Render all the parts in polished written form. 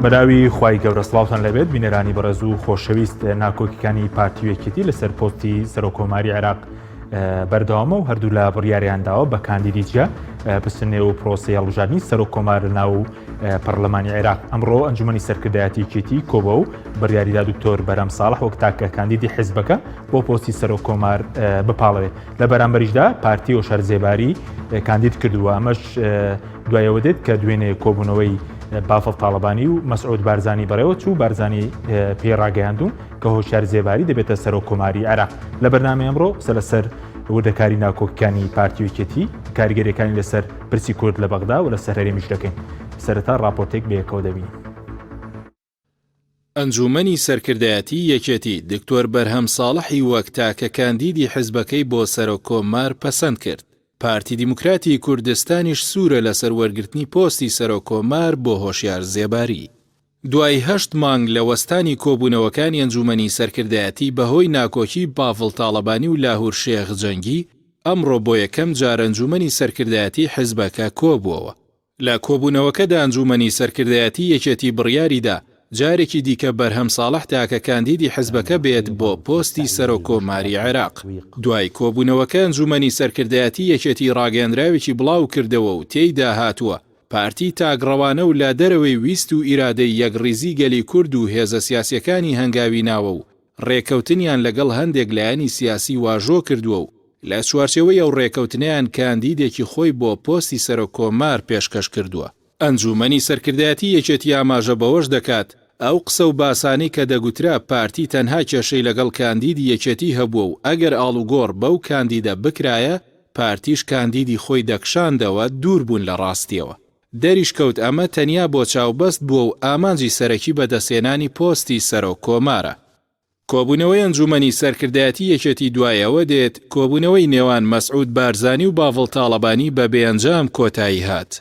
بەناوی خوای گەورە سڵاوتان لەبێت بینەرانی بەڕێز و خۆشەویست ناکۆکیەکانی پارتی یەکێتی لەسەر پۆستی سەرۆکۆماری عێراق بەردەوامە و هەردوو لە بڕیاریانداوە بە کاندیدی جیا پستنێ و پرۆسی هەڵبژاردننی سەرۆکۆمار ناو پەرلەمانی عێراق. ئەمڕۆ ئەنجومەنی سەرکردایەتی یەکێتی کۆبە و بڕیاریدا دکتۆر بەرهەم ساڵح وەک تاکە کاندیدی حیزبەکە بۆ پۆستی سەرۆکۆمار بپاڵەوێت. لە بەرامبەریشدا پارتی هۆشارجێباری کاندید کردووە. ئەمەش دوایەوە دێت کە دوێنێ کۆبوونەوەی بافڵ تاڵەبانی و مەسعود بارزانی بەڕێوە چوو بارزانی پێڕاگەیاندوو کە هۆشیارجێباری دەبێتە سەرۆکۆماری عێراق. لە بەرنامەی ئەمڕۆ سەرلەسەر وردەکاری ناکۆکیەکانی پارتی یەکێتی کاریگەریەکانی لەسەر پرسی کورد لە بەغدا و لەسەر هەرێمیش دەکەین. سەرەتا ڕاپۆرتێک بەیەکەوە دەبین. ئەنجومەنی سەرکردایەتی یەکێتی دکتۆر بەرهەم ساڵحی وەک تاکە کاندیدی حیزبەکەی بۆ سەرۆکۆمار پەسەند کرد. پارتی دیموکراتی کوردستانیش سوورە لەسەر وەرگرتنی پۆستی سەرۆکۆمار بۆ هۆشیارجێباری. دوای 8 مانگ لە وەستانی کۆبوونەوەکانی ئەنجومەنی سەرکردایەتی بەهۆی ناکۆکی بافڵ تاڵەبانی و لاهور شێخ جەنگی، ئەمڕۆ بۆ یەکەم جار ئەنجومەنی سەرکردایەتی حیزبەکە کۆبووەوە. لە کۆبوونەوەکەدا ئەنجومەنی سەرکردایەتی یەکێتی بڕیاریدا جارێکی دیکە بەرهەم ساڵح تاکە کاندیدی حیزبەکە بێت بۆ پۆستی سەرۆکۆماری عێراق. دوای کۆبوونەوەکە ئەنجومەنی سەرکردایەتی یەکێتی ڕاگەیاندراوێکی بڵاو کردەوە و تێیدا هاتووە پارتی تاگڕەوانە و لا دەرەوەی ویست و ئیرادەی یەکڕیزی گەلی کورد و هێزە سیاسیەکانی هەنگاوی ناوە و ڕێکەوتنیان لەگەڵ هەندێک لایەنی سیاسی واژۆ کردووە و لە چوارچێوەی ئەو ڕێکەوتنیان کاندیدێکی خۆی بۆ پۆستی سەرۆکۆمار پێشکەش کردووە. ئەنجومەنی سەرکردایەتی یەکێتی ئاماژە بەوەش دەکات ئەو قسە و باسانەی کە دەگوترا پارتی تەنها کێشەی لەگەڵ کاندیدی یەکێتی هەبووە و ئەگەر ئاڵوگۆڕ بەو کاندیدە بکرایە پارتیش کاندیدی خۆی دەکشاندەوە دوور بوون لە ڕاستیەوە. دەریش کەوت ئەمە تەنیا بۆ چاوبەست بووە و ئامانجی سەرەکی بەدەستێنانی پۆستی سەرۆکۆمارە. کۆبوونەوەی ئەنجومەنی سەرکردایەتی یەکێتی دوایەوە دێت کۆبوونەوەی نێوان مەسعود بارزانی و بافڵ تاڵەبانی بە بێئەنجام کۆتایی هات.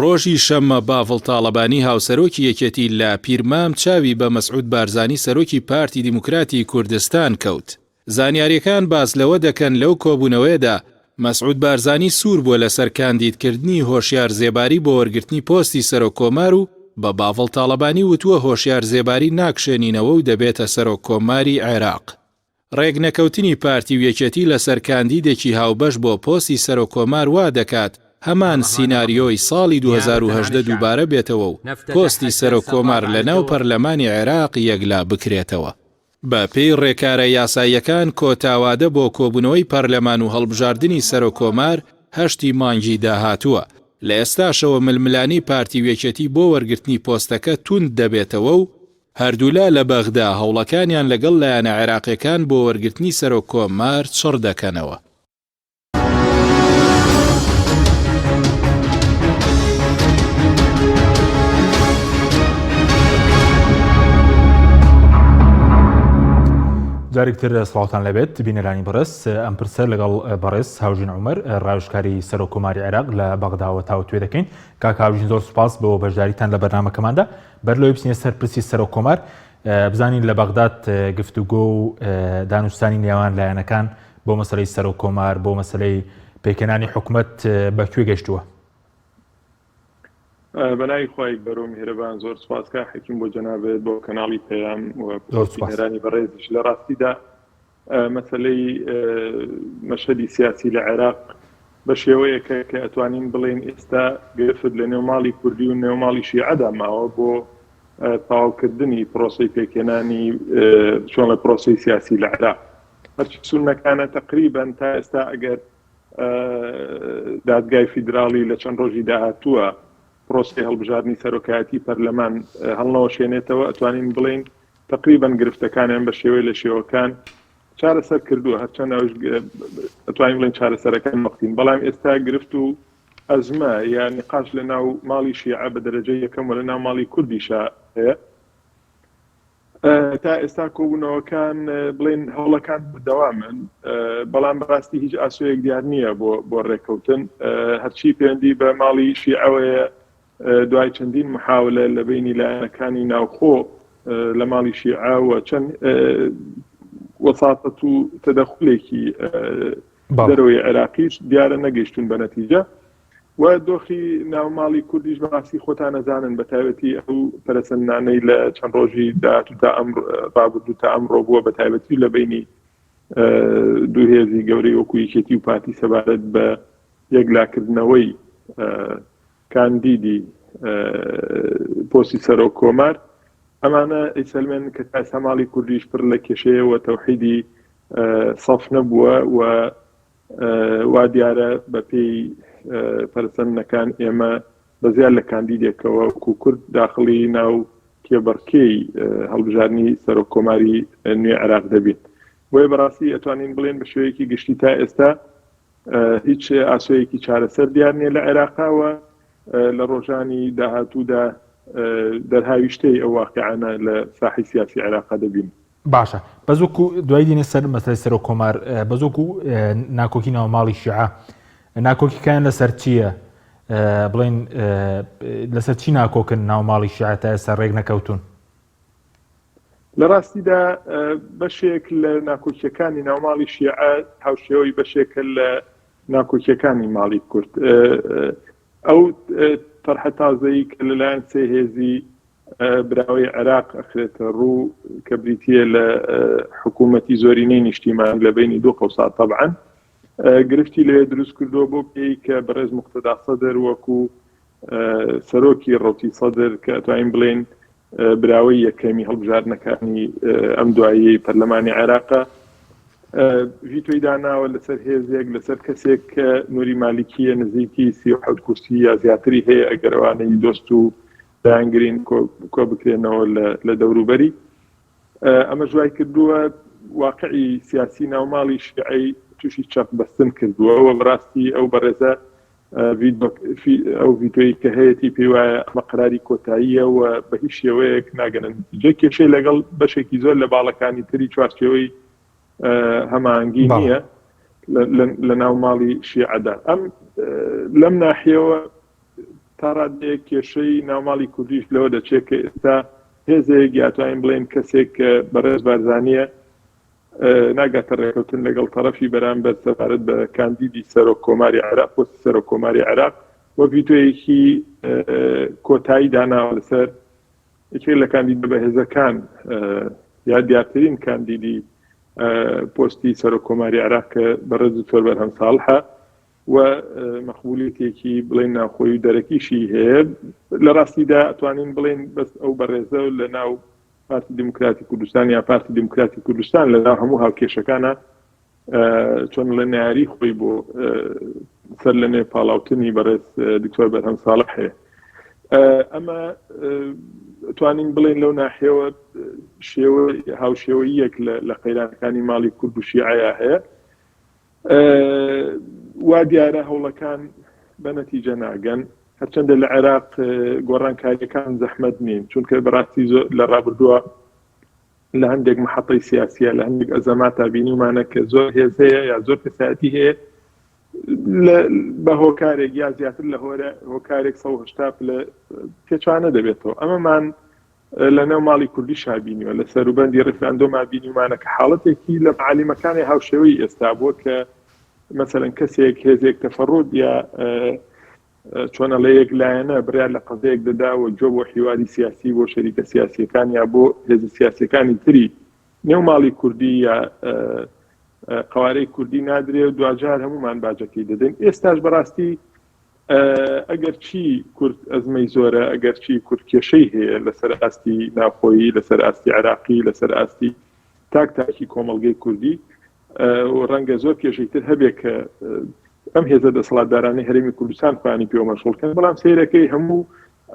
ڕۆژی شەممە بافڵ تاڵەبانی هاوسەرۆکی یەکێتی لە پیرمام چاوی بە مەسعود بارزانی سەرۆکی پارتی دیموکراتی کوردستان کەوت. زانیاریەکان باس لەوە دەکەن لەو کۆبوونەوەیدا مەسعود بارزانی سوور بووە لەسەر کاندیدکردنی هۆشیارجێباری بۆ وەرگرتنی پۆستی سەرۆکۆمار و بە بافڵ تاڵەبانی وتووە هۆشیارجێباری ناکشێنینەوە و دەبێتە سەرۆکۆماری عێراق. ڕێگنەکەوتنی پارتی و یەکێتی لەسەر کاندیدێکی هاوبەش بۆ پۆستی سەرۆکۆمار وا دەکات هەمان سیناریۆی ساڵی 2010 دووبارە بێتەوە و پۆستی سەرۆکۆمار لە ناو پەرلەمانی عێراق یەکلا بکرێتەوە. بە پێی ڕێکارە یاساییەکان کۆتاوادە بۆ کۆبوونەوەی پەرلەمان و هەڵبژاردننی سەرۆکۆمار 8 مانگی داهاتووە. لە ئێستاشەوە ململانی پارتی وێکێتی بۆ وەرگرتنی پۆستەکە توند دەبێتەوە و هەردوولا لە بەغدا هەوڵەکانیان لەگەڵ لایەنە عێراقیەکان بۆ وەرگرتنی سەرۆکۆمار چڕ دەکەنەوە. جارێکتر سڵاوتان لەبێت بینەرانی بەڕێز. ئەم پرسە لەگەڵ بەڕێز هاوژین عومەر ڕاوێژکاری سەرۆکۆماری عێراق لە بەغداوە تاوتوێ دەکەین. کاک هاوژین زۆر سوپاس بەوە بەشداریتان لە بەرنامەکەماندا. بەر لەوەی بچینە سەر پرسی سەرۆکۆمار بزانین لە بەغداد گفتوگۆ و دانوستانی نێوان لایەنەکان بۆ مەسەلەی سەرۆکۆمار بۆ مەسەلەی پێکەنانی حکوومەت بەکوێ گەشتووە؟ بەناوی خوای بەرۆ میهرەبان زۆر سوپاسکە حەکیم بۆ جەنابێت بۆ کەناڵی پێیان و بینەرانی بەڕێزیش لە ڕاستیدا مەسەلەی مەشهەدی سیاسی لە عێراق بە شێوەیەکە کە ئەتوانین بڵێن ئێستا گرفت لە نێوماڵی کوردی و نێوماڵی شیعەدا ماوە بۆ تەواوکردنی پرۆسەی پێکێنانی چۆن لە پرۆسەی سیاسی لە عێراق. هەرچی سونەکانە تقریبەن تا ئێستا ئەگەر دادگای فیدراڵی لە چەند ڕۆژی داهاتووە پرۆسی هەڵبژاردننی سەرۆکایەتی پەرلەمان هەڵنەوەشێنێتەوە ئەتوانین بڵین تقریبەن گرفتەکانیان بە شێوەی لە شێوەکان چارەسەر کردووە هەرچەند ئەتوانین بڵین چارەسەرەکان وەختین. بەڵام ئێستا گرفت و ئەزمە یان نقاش لە ناو ماڵی شیعە بە دەرەجەی یەکەم و لە ناو ماڵی کوردیشە هەیە. تا ئێستا کۆبوونەوەکان بڵێن هەوڵەکان بەردەوامن، بەڵام بەڕاستی هیچ ئاسوەیەک دیار نییە بۆ ڕێکەوتن. هەرچی پەیوەندی بە ماڵی شیعەوەیە دوای چەندین محاولە لە بینی لایەنەکانی ناوخۆ لە ماڵی شیعە چەند وەساتەت و تەدەخولێکی دەرەوەی عێراقیش دیارە نەگەیشتون بە نەتیجە. و دۆخی ناوماڵی کوردیش بەڕاستی خۆتان نەزانن بە تایبەتی ئەو پەرسەندانەی لە چەند ڕۆژی داهاتوو تا ڕابردوو تا ئەمڕۆ بووە بە تایبەتی لە بینی دوو هێزی گەورەی وەکو یەکێتی و پارتی سەبارەت بە یەکلاکردنەوەی کاندیدی پۆستی سەرۆک کۆمار ئەمانە ئەیسەلمێن کە تاسەماڵی کوردیش پڕ لە کێشەیەوە تەوحیدی سەف نەبووە و وا دیارە بە پێی پەرسەندنەکان ئێمە بەزیاد لە کاندیدێکەوە وەکو کورد داخڵی ناو کێبەڕکەی هەڵبژارنی سەرۆک کۆماری نوێ عێراق دەبێت بۆیە بەڕاستی ئەتوانین بڵێن بە شێوەیەکی گشتی تا ئێستا هیچ ئاسۆیەکی چارەسەر دیار نیە لە عێراقاوە لە ڕۆژانی داهاتوودا دەرهاویشتەی ئەو واقعانە لە ساحی سیاسی عێراقا دەبین. باشە بەزۆکو دوای دینە سەر مەسەلەی سەرۆک کۆمار بەزۆکو ناکۆکی ناوماڵی شیعە ناکۆکیەکان لەسەر چییە بڵێن لەسەر چی ناکۆکن ناوماڵی شیعە تا ئێستا ڕێک نەکەوتون؟ لە ڕاستیدا بەشێک لە ناکۆکیەکانی ناوماڵی شیعە هاوشێوەی بەشێکە لە ناکۆکیەکانی ماڵی کورد ئەو تەرحە تازەی کە لەلایەن سێ هێزی براوەی عێراق ئەخرێتە ڕوو کە بریتیە لە حکوومەتی زۆرینەی نیشتیمان لە بینی دوو قەوسا طبعاً گرفتی لێ دروست کردووە بۆ پێی کە بەڕێز موقتەدا سەدر وەکو سەرۆکی ڕۆتی سەدر کە ئەتوانین بڵێن براوەی یەکەمی هەڵبژاردنەکانی ئەم دوایی پەرلەمانی عێراقا ڤیتۆی داناوە لەسەر هێزێک لەسەر کەسێک کە نووری مالیکیە نزیکی 37 کورسی یا زیاتری هەیە ئەگەرەوانەی دۆست و داهنگرین کۆ بکرێنەوە لە دەوروبەری ئەمە ژوای کردووە واقعی سیاسی ناوماڵی شیعەی تووشی چەپ بەستن کردووە و بەڕاستی ئەو بەڕێزە ئەو ڤیدۆیی کە هەیەی پێی وایە ئەمە قەراری کۆتاییە و بە هیچ شێوەیەک ناگەنن نتیجە کێشەی لەگەڵ بەشێکی زۆر لە باڵەکانی تری چوارچێوەی هەماهەنگی نییە لە ناو ماڵی شیعەدا ئەم لەم ناحیەوە تا ڕادەیە کێشەی ناوماڵی کوردیش لەوە دەچێت کە ئێستا هێزێک یاتوانین بڵێن کەسێک کە بەڕێز بارزانیە ناگاتە ڕێکەوتن لەگەڵ تەرەفی بەرامبەر سەبارەت بە کاندیدی سەرۆک کۆماری عێراق پۆستی سەرۆک کۆماری عێراق وە ڤیتۆیەکی کۆتایی داناوە لەسەر یەکێک لە کاندیدە بەهێزەکان یا دیارترین کاندیدی پۆستی سەرۆک کۆماری عێراق کە بەڕێز دکتۆر بەرهەم ساڵحە و مەقبولیەتێکی بڵێن ناوخۆی و دەرەکیشی هەیە لە ڕاستیدا ئەتوانین بڵێن بەس ئەو بەڕێزە و لە ناو پارتی دموکراتی کوردستان یا پارتی دموکراتی کوردستان لە ناو هەموو هاوکێشەکانە چۆن لە ناری خۆی بۆ سەر لە نێ پاڵاوتنی بەڕێز دکتۆر بەرهەم ساڵح هەیە ئەمە توانین بڵێن لەو ناحیەوە هاوشێوەیەک لە قەیرانەکانی ماڵی کورد و شیعەیە هەیە وا دیارە هەوڵەکان بە نەتیجە ناگەن هەرچەندە لە عێراق گۆڕانکاریەکان زەحمەت نین چونکە بەڕاستی لە ڕابردووە لە هەندێک محەطەی سیاسیە لە هەندێک ئەزەماتا بینیمانە کە زۆر هێز هەیە یا زۆر کەسایەتی هەیە بە هۆکارێک یا زیاتر لە هۆکارێک 180 لە پێچوانە دەبێتەوە ئەمەمان لە نێو ماڵی کوردی شابینیوە لە سەروبەندی ڕفراندۆما بینیمانە کە حاڵەتێکی لە معالیمەکانی هاوشێوەی ئێستا بووە کە مثلەن کەسێک هێزێک تەفەڕۆد یا چۆنە لە یەک لایەنە بڕیار لە قەزەیەک دەداوە جۆ بۆ حیواری سیاسی بۆ شەریکە سیاسیەکان یا بۆ هێز سیاسیەکانی تری نێو ماڵی کوردی یا قوارەی کوردی نادرێ و دوجار هەمومان باجەکەی دەدەین ئێستاش بەڕاستی ئەگەر چی کورد ئەزمەی زۆرە ئەگەر چی کورد کێشەی هەیە لەسەر ئاستی ناوخۆیی لەسەر ئاستی عێراقی لەسەر ئاستی تاکی کۆمەڵگەی کوردی و ڕەنگە زۆر کێشەی تر هەبێ کە ئەم هێزە دەسەڵاتدارانی هەرێمی کوردستان توانی پێوە مەشغوڵکەن بەڵام سەیرەکەی هەموو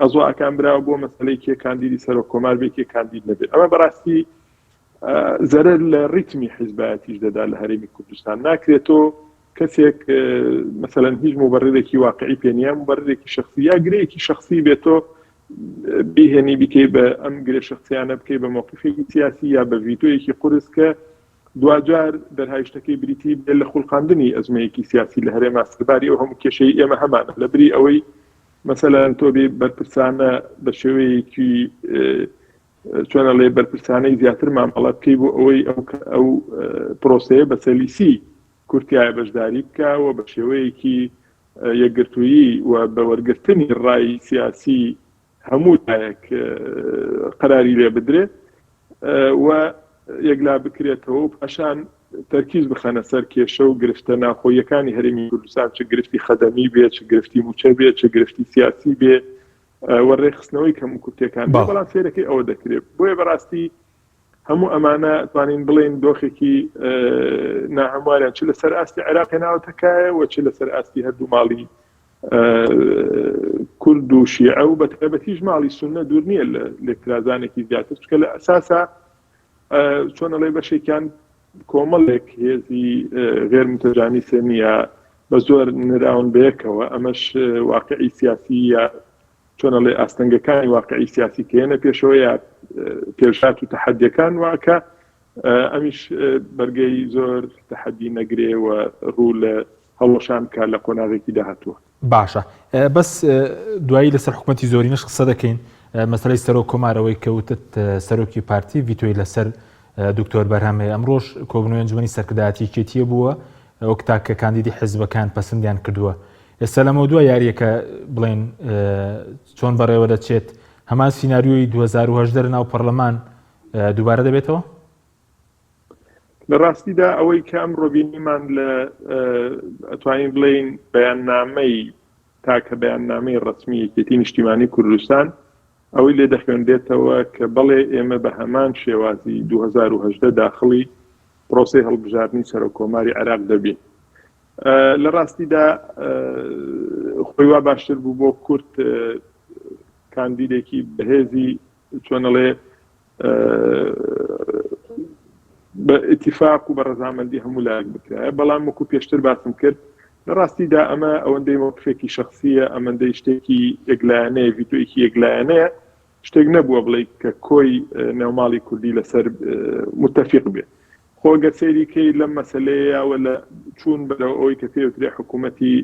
ئەزواکان براوە بۆ مەسەلەی کێ کاندیدی سەرۆک کۆمار بێ کێ کاندید نەبێت ئەمە بەڕاستی زەرەر لە ڕیتمی حیزبایەتیش دەدا لە هەرێمی کوردستان ناکرێتەوە کەسێک مثلەن هیچ مبەررێکی واقعی پێ نییە مبەررێکی شخصی یا گرەیەکی شخصی بێتەوە بیهێنی بکەی بە ئەم گرێ شخصیانە بکەی بە موقفێکی سیاسی یا بە ڤیتۆیەکی قورس کە دوجار دەرهایشتەکەی بریتی بێت لە خوڵقاندنی ئەزمەیەکی سیاسی لە هەرێما سەرباری ئەو هەموو کێشەی ئێمە هەمانە لە بری ئەوەی مەسەلەن تۆ بێ بەرپرسانە بە شێوەیەکی چۆنە لێ بەرپرسانەی زیاتر مامەڵە بکەی بۆ ئەوەی ئەو پرۆسەیە بە سەلیسی کورتایە بەشداری بکەوە بە شێوەیەکی یەکگرتوویی و بە وەرگرتنی ڕای سیاسی هەموو لایەک قەراری لێ بدرێت و یەکلا بکرێتەوە و پاشان تەرکیز بخەنە سەر کێشە و گرفتە ناخۆیەکانی هەرێمی کوردستان، چ گرفتی خەدەمی بێت، چ گرفتی موچە بێت، چ گرفتی سیاسی بێ وەڕێخستنەوەی کەم و کورتەکان بەڵام فێرەکەی ئەوە دەکرێت. بۆیە بەڕاستی هەموو ئەمانە توانین بڵێن دۆخێکی ناهەمواریان چ لەسەر ئاستی عێراق هێناوەتەکایە و چ لەسەر ئاستی هەردوو ماڵی کورد و شیعە و بەتایبەتیش ماڵی سوننە دوور نییە لە لێکترازانێکی زیاتر، چکە لە ئەساسا چۆنەڵێ بەشێکیان کۆمەڵێک هێزی غێر متەجانیس نییە بە زۆر نراون بەیەکەوە. ئەمەش واقعی سیاسی یا چۆنەڵێ ئاستەنگەکانی واقعی سیاسی کێنە پێشەوە یا پێشات و تەحەدیەکان واکە ئەمیش بەرگەی زۆر تەحەدی نەگرێ و ڕوو لە هەڵۆشان کە لە قۆناغێکی داهاتووە. باشە، بەس دوایی لەسەر حکوومەتی زۆرینەش قسە دەکەین مەسەلەی سەرۆک کۆمارەوەی کەوتت سەرۆکی پارتی ڤیتۆی لەسەر دکتۆر بەرهەم ئەمڕۆژ کۆبنەوەی ئەنجومەنی سەرکردایەتی یەکێتیە بووە وەک تاکە کاندیدی حیزبەکان پەسەندیان کردووە. ئێستا لەمە دووە یاریەکە بڵێن چۆن بەڕێوە دەچێت هەمان سیناریۆی 2010 ناو پەرلەمان دووبارە دەبێتەوە؟ لە ڕاستیدا ئەوەی کە ئەم ڕۆبینیمان لە ئەتوانین بڵێن بەیاننامەی تاکە بەیاننامەی ڕسمی یەکێتی نیشتیمانی کوردستان ئەوەی لێ دەخوێندێتەوە کە بەڵێ ئێمە بە هەمان شێوازی 2010 داخڵی پرۆسەی هەڵبژاردننی سەرۆکۆماری عێراق دەبین. لە ڕاستیدا خۆی وا باشتر بوو بۆ کورد کاندیدێکی بەهێزی چۆنەڵێ بە ئیتیفاق و بە ڕەزامەندی هەموو لایەک بکرایە، بەڵام وەکو پێشتر باسم کرد لە ڕاستیدا ئەمە ئەوەندەی موقفێکی شخصیە، ئەمەندەی شتێکی یەکلایەنەیە، ڤیتۆیەکی یەکلایەنەیە، شتێک نەبووە بڵێ کە کۆی نێوماڵی کوردی لەسەر متفق بێت. خۆگە سێریکەی لەم مەسەلەیە و لە چوون بەرەوە ئەوەی کە پێوترێ حکوومەتی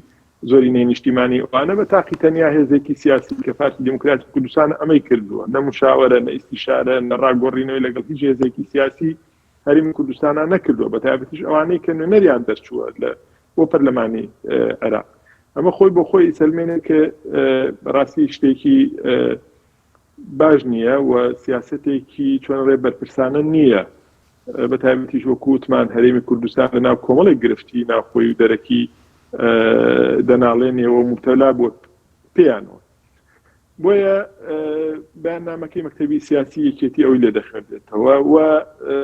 زۆرینەی نیشتیمانی ئەوانە بە تاقی تەنیا هێزێکی سیاسی کە پارتی دموکراتی کوردستان ئەمەی کردووە، نە مشاوەرە، نە ئیستیشارە، نە ڕاگۆڕینەوەی لەگەڵ هیچ هێزێکی سیاسی هەرێمی کوردستانە نەکردووە، بە تایبەتیش ئەوانەی کە نوێنەریان دەرچووە لە بۆ پەرلەمانی عێراق. ئەمە خۆی بۆ خۆی سەلمێنێت کە ڕاستی شتێکی باش نییە و سیاسەتێکی چۆنڕێ بەرپرسانە نییە، بە تایبەتیش وەکو وتمان هەرێمی کوردستان لە ناو کۆمەڵێک گرفتی ناوخۆی و دەرەکی دەناڵێنەوە مبتەلا بۆ پێیانەوە. بۆیە بەیاننامەکەی مەکتەبی سیاسی یەکێتی ئەوی لێ دەخوێنرێتەوە و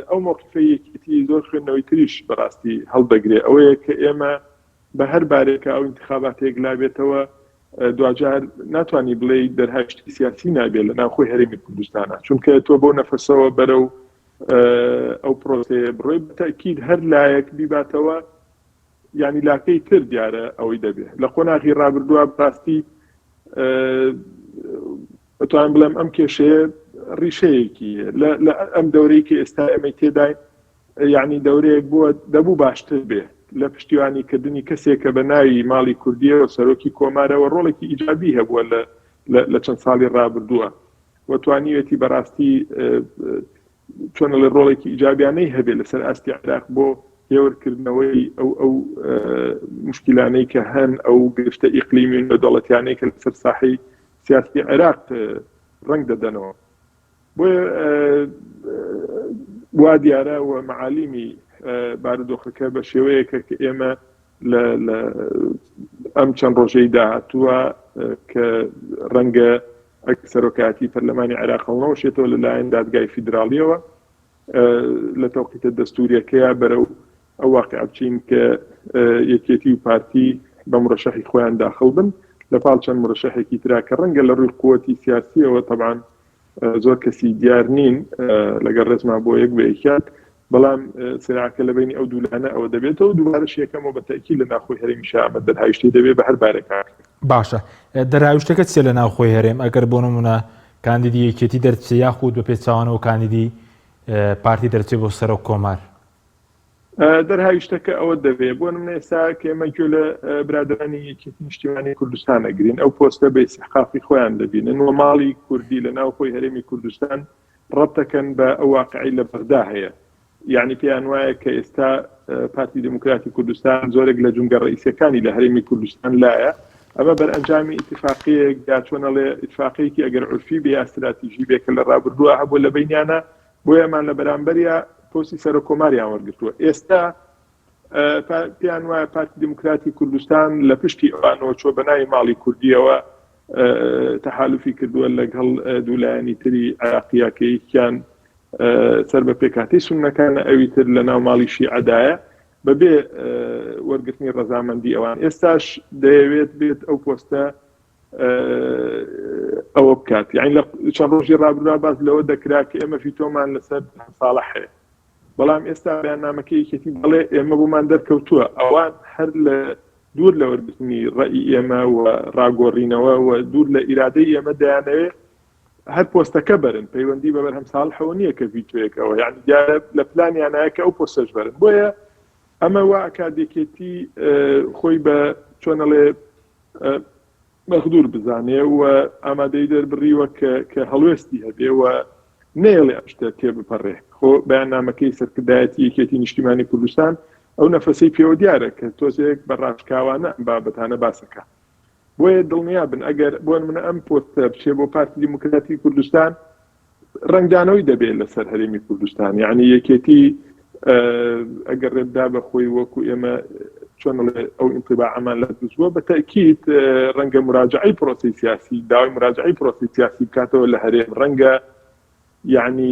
ئەو موقفەی یەکێتی زۆر خوێندنەوەی تریش بەڕاستی هەڵدەگرێ ئەوەیە کە ئێمە بە هەر بارێکە ئەو انتخاباتێک لابێتەوە دوجار ناتوانانی بڵێ دەرهاشتی سیاسی نابێت لە ناوخۆی هەرێمی کوردستانە، چونکە تۆ بۆ نەفەسەوە بەرەو ئەو پرۆسەیە بڕۆی بەتاکید هەر لایەک بیباتەوە، یعنی لاکەی تر دیارە ئەوەی دەبێت. لە قۆناغی ڕابردووە باستی ئەتوان بڵێم ئەم کێشەیە ڕیشەیەکی لە ئەم دەورەیەکی ئێستا ئەمەی تێداین، یعنی دەورەیەک بووە دەبوو باشتر بێ لە پشتیوانی کردنی کەسێکە بە ناوی ماڵی کوردیەوە سەرۆکی کۆمارەوە ڕۆڵێکی ئیجابی هەبووە لە چەند ساڵی ڕابردووە و توانیوێتی بەڕاستی چۆن لە ڕۆڵێکی ئیجابیانەی هەبێت لەسەر ئاستی عێراق بۆ هێورکردنەوەی ئەو مشکلانەی کە هەن ئەو گرفتە ئیقلیمی و دەوڵەتیانەی کە لەسەر ساحەی سیاسی عێراق ڕنگ دەدەنەوە. بۆیە وا دیارە و مەعالیمی بارودۆخەکە بە شێوەیەکە کە ئێمە لە ئەم چەند ڕۆژەی داهاتووە کە ڕەنگە سەرۆکایەتی پەرلەمانی عێراق هەڵنەوەشێتەوە لەلایەن دادگای فیدراڵیەوە لە تەوقیتە دەستوریەکەیە بەرەو ئەو واقع بچین کە یەکێتی و پارتی بە مرەشەحی خۆیان داخڵ بن لە پاڵ چەند مرەشەحێکی ترا کە ڕەنگە لە ڕووی قووەتی سیاسیەوە طبعاً زۆر کەسی دیار نین لەگەڵ ڕێزما بۆ یەک بەیەکات، بەڵام سراعەکە لە بینی ئەو دوولانە ئەوە دەبێتەوە دووبارەش یەکەمەوە بە تەکیید لە ناوخۆی هەرێمی شامە دەرهایشتەی دەبێت بە هەر بارێکە. باشە، دەرهاویشتەکە چێ لە ناوخۆی هەرێم ئەگەر بۆ نمونە کاندیدی یەکێتی دەرچێت یاخود بە پێچاوانەوە کاندیدی پارتی دەرچێت بۆ سەرۆک کۆمار؟ دەرهاویشتەکە ئەوە دەبێت بۆ نمونە ئێستا کە ئێمە گوێ لە برادرانی یەکێتی نیشتیمانی کوردستان ئەگرین، ئەو پۆستە بە ئیستیحقاقی خۆیان دەبینن و ماڵی کوردی لە ناوخۆی هەرێمی کوردستان ڕەت دەکەن بە ئەو واقعی لە بەغدا هەیە یعنی پێیان وایە کە ئێستا پارتی دموکراتی کوردستان زۆرێک لە جونگە ڕئیسیەکانی لە هەرێمی کوردستان لایە ئەمە بەرئەنجامی ئیتفاقیەک یا چۆنەڵێ ئیتفاقیەکی ئەگەر عورفی بێ یا استراتیژی بێ کە لە ڕابردووە هەبوو لە بینیانە بۆیە ئەمان لە بەرامبەریە پۆستی سەرۆکۆماریان وەرگرتووە. ئێستا پێیان وایە پارتی دموکراتی کوردستان لە پشتی ئەوانەوە چۆ بەناوی ماڵی کوردیەوە تەحالوفی کردووە لەگەڵ دوولایەنی تری عراقیەکەیان سەر بە پێکاتی سونەکانە ئەوی تر لە ناو ماڵی شیعەدایە بەبێ وەرگرتنی ڕەزامەندی ئەوان. ئێستاش دەیەوێت بێت ئەو پۆستە ئەوە بکات. یعنی لە چەند ڕۆژی ڕابردووە باس لەوە دەکرا کە ئێمە ڤیتۆمان لەسەر ساڵح هەیە، بەڵام ئێستا بەیاننامەکەی یەکێتی بەڵێ ئێمە بۆمان دەرکەوتووە ئەوان هەر لە دوور لە وەرگرتنی ڕەئی ئێمە و ڕاگۆڕینەوە و دوور لە ئیرادەی ئێمە دەیانەوێت هەر پۆستەکە بەرن پەیوەندی بە بەرهەم ساڵحەوە نییە کە ڤیتۆیەکەوە، یعنی دیارە لە پلانیانایە کە ئەو پۆستەش بەرن. بۆیە ئەمە وا ئەکادێکێتی خۆی بە چۆنەڵێ مەخدوور بزانێ و ئامادەی دەربڕیوە کە هەڵوێستی هەبێ و نێڵێ ئەشتە تێ بپەڕێ. خۆ بەیاننامەکەی سەرکردایەتی یەکێتی نیشتیمانی کوردستان ئەو نەفەسەی پێوە دیارە کە تۆزێک بە ڕاشکاوانە ئەم بابەتانە باسەکە. بۆیە دڵنیا بن ئەگەر بۆ منە ئەم پۆستە بچێ بۆ پارتی دیموکراتی کوردستان ڕنگدانەوەی دەبێت لەسەر هەرێمی کوردستان، یعنی یەکێتی ئەگەر ڕێبدا بە خۆی وەکو ئێمە چۆن ئەو ئینطباعەمان لە دروستووە بە تەکید ڕەنگە مراجعەی پرۆسی سیاسی داوای مراجعەی پرۆسی سیاسی بکاتەوە لە هەرێم، ڕەنگە یعنی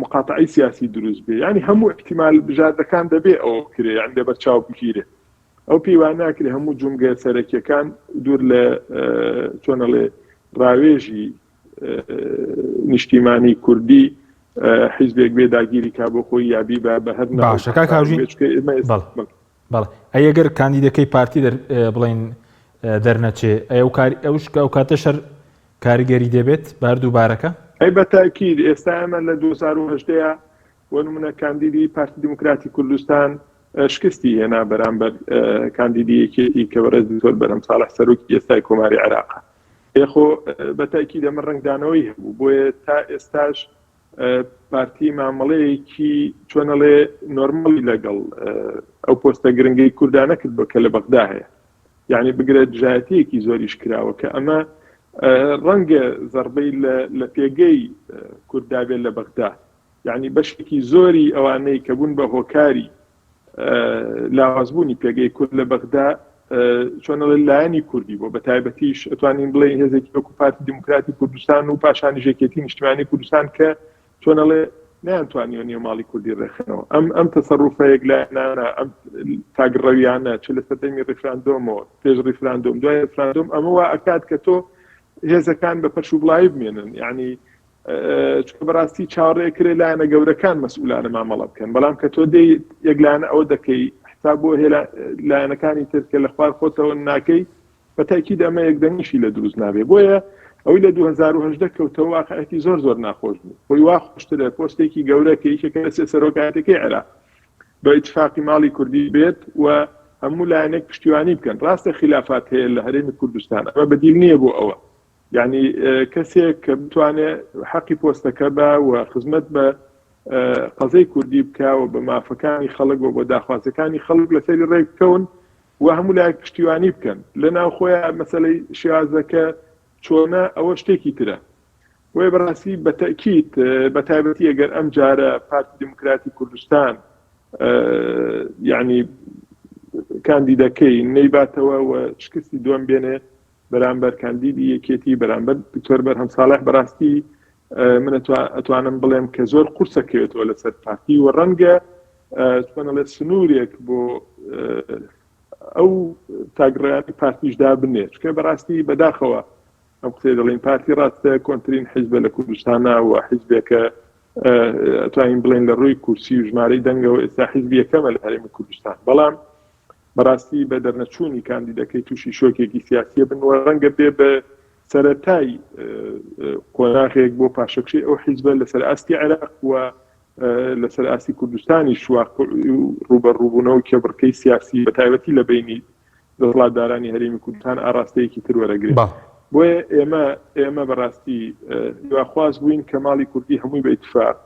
مقاطعی سیاسی دروست بێ، یعنی هەموو احتیمال بژاردەکان دەبێ ئەو کرێ یان دەبەر چاو بگیرێ. ئەو پێیوان ناکرێ هەموو جومگە سەرەکیەکان دوور لە چۆنەڵێ ڕاوێژی نیشتیمانی کوردی حیزبێک بێ داگیری کا بۆ خۆی یابی بە هەر باشەکە کاژین بەڵێ ئەگەر کاندیدەکەی پارتی بڵین دەرنەچێ ئەوش ئەو کاتە شەر کاریگەری دەبێت باردووبارەکە ئەی بەتاکید ئێستا ئەمە لە 2010 بۆ نمونە کاندیدی پارتی دموکراتی کوردستان شکستی هێنا بەرامبەر کاندیدیەکێتی کە بەڕێز دکتۆر بەرهەم ساڵح سەرۆکی ئێستای کۆماری عێراقە. ئێخۆ بەتاکید ئەمە ڕنگدانەوەی هەبوو، بۆیە تا ئێستاش پارتی مامەڵەیەکی چۆنەڵێ نۆرمەلی لەگەڵ ئەو پۆستە گرنگەی کوردانە کرد بۆ کە لە بەغدا هەیە، یعنی بگرێت دژایەتیەکی زۆریش کراوە کە ئەمە ڕەنگە زەربەی لە پێگەی کوردابێت لە بەغدا، یعنی بەشێکی زۆری ئەوانەی کە بوون بە هۆکاری لاوازبوونی پێگەی کورد لە بەغدا چۆنەڵێ لایەنی کوردی بۆ بە تایبەتیش ئەتوانین بڵێ هێزێکی وەکو پارتی دموکراتی کوردستان و پاشانیش یەکێتی نیشتیمانی کوردستان کە چۆنەڵێ نەیانتوانیوە نێوماڵی کوردی ڕێخنەوە. ئەم تەسەڕوفەیەک لایەنانە ئەم تاگڕەویانە چ لە سەردەمی ڕێفراندۆمەوە پێش ڕێفراندۆم دوای ڕێفراندۆم ئەمە وا ئەکات کە تۆ هێزەکان بە پەرش و بڵاوی بمێنن، یعنی چکە بەڕاستی چاوەڕێکرێ لایەنە گەورەکان مەسئولانە مامەڵە بکەن، بەڵام کە تۆ دەی یەکلایەنە ئەوە دەکەی حساب بۆ لایەنەکانی تر کە لە خوار خۆتەوە ناکەی بەتاکید ئەمە یەکدەنگیشی لە دروست نابێ. بۆیە ئەوەی لە 2010 کەوتەوە واقعەتی زۆر ناخۆش بوو، خۆی وا خۆشترە پۆستێکی گەورە کە یەکێکە لە سەرۆکایەتەکەی عێراق بە ئیتفاقی ماڵی کوردی بێت و هەموو لایەنێک پشتیوانی بکەن. ڕاستە خلافات هەیە لە هەرێمی کوردستان، ئەمە بەدیل نییە بۆ ئەوە، یعنی کەسێک کە بتوانێت حەقی پۆستەکە بە و خزمەت بە قەزەی کوردی بکەوە بە مافەکانی خەڵک و بۆ داخوازەکانی خەڵک لەسەری ڕێک بکەون و هەموو لایەک پشتیوانی بکەن لە ناو خۆیان مەسەلەی شیازەکە چۆنە ئەوە شتێکی ترە. وێ بەڕاستی بەتەکید بە تایبەتی ئەگەر ئەم جارە پارتی دموکراتی کوردستان یعنی کاندیدەکەی نەیباتەوە و شکستی دووەم بێنێ بەرامبەر کاندیدی یەکێتی بەرامبەر دکتۆر بەرهەم ساڵح، بەڕاستی من ئەتوانم بڵێم کە زۆر قورسەکەوێتەوە لەسەر پارتی و ڕەنگە توانەڵێ سنوورێک بۆ ئەو تاگڕایانی پارتیشدا بنێت، چکە بەڕاستی بەداخەوە ئەم قسەی دەڵێن پارتی ڕاستە کۆنترین حیزبە لە کوردستانە و حیزبێکە ئەتوانین بڵێن لە ڕووی کورسی و ژمارەی دەنگەوە ئێستا حیزبی یەکەمە لە هەرێمی کوردستان، بەڵام بەڕاستی بە دەرنەچوونی کاندیدەکەی تووشی شۆکێکی سیاسیە بنوە ڕەنگە بێ بە سەرەتای قۆناغێک بۆ پاشەکشی ئەو حیزبە لەسەر ئاستی عێراق و لەسەر ئاستی کوردستانی شواق ڕوبەڕووبوونەوە کێبڕکەی سیاسی بە تایبەتی لە بینی دەوڵاتدارانی هەرێمی کوردستان ئاراستەیەکی تر وەرەگرێت. بۆیە ئێمە بەڕاستی دواخواز بووین کە ماڵی کوردی هەمووی بە ئیتفاق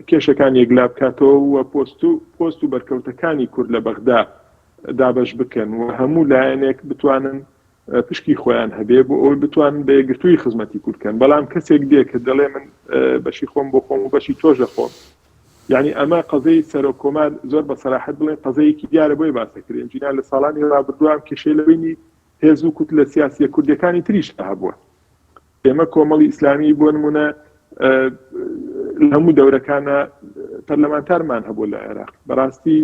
کێشەکان یەکلا بکاتەوە و پۆست و بەرکەوتەکانی کورد لە بەغدا دابەش بکەن و هەموو لایەنێک بتوانن پشکی خۆیان هەبێ بۆ ئەوی بتوانن بە یەکگرتووی خزمەتی کوردکەن. بەڵام کەسێک دێ کە دەڵێ من بەشی خۆم بۆ خۆم و بەشی تۆش لە خۆم، یعنی ئەمە قەزەی سەرۆکۆمار زۆر بە سەراحەت بڵێن قەزەیەکی دیارە بۆی باسەکرێن. جینا لە ساڵانی ڕابردووام کێشەی لەبینی هێز و کوت لە سیاسیە کوردەکانی تریش هەبووە. ئێمە کۆمەڵی ئیسلامی بۆ نمونە هەموو دەورەکانە پەرلەمانتارمان هەبوو لە عێراق، بەڕاستی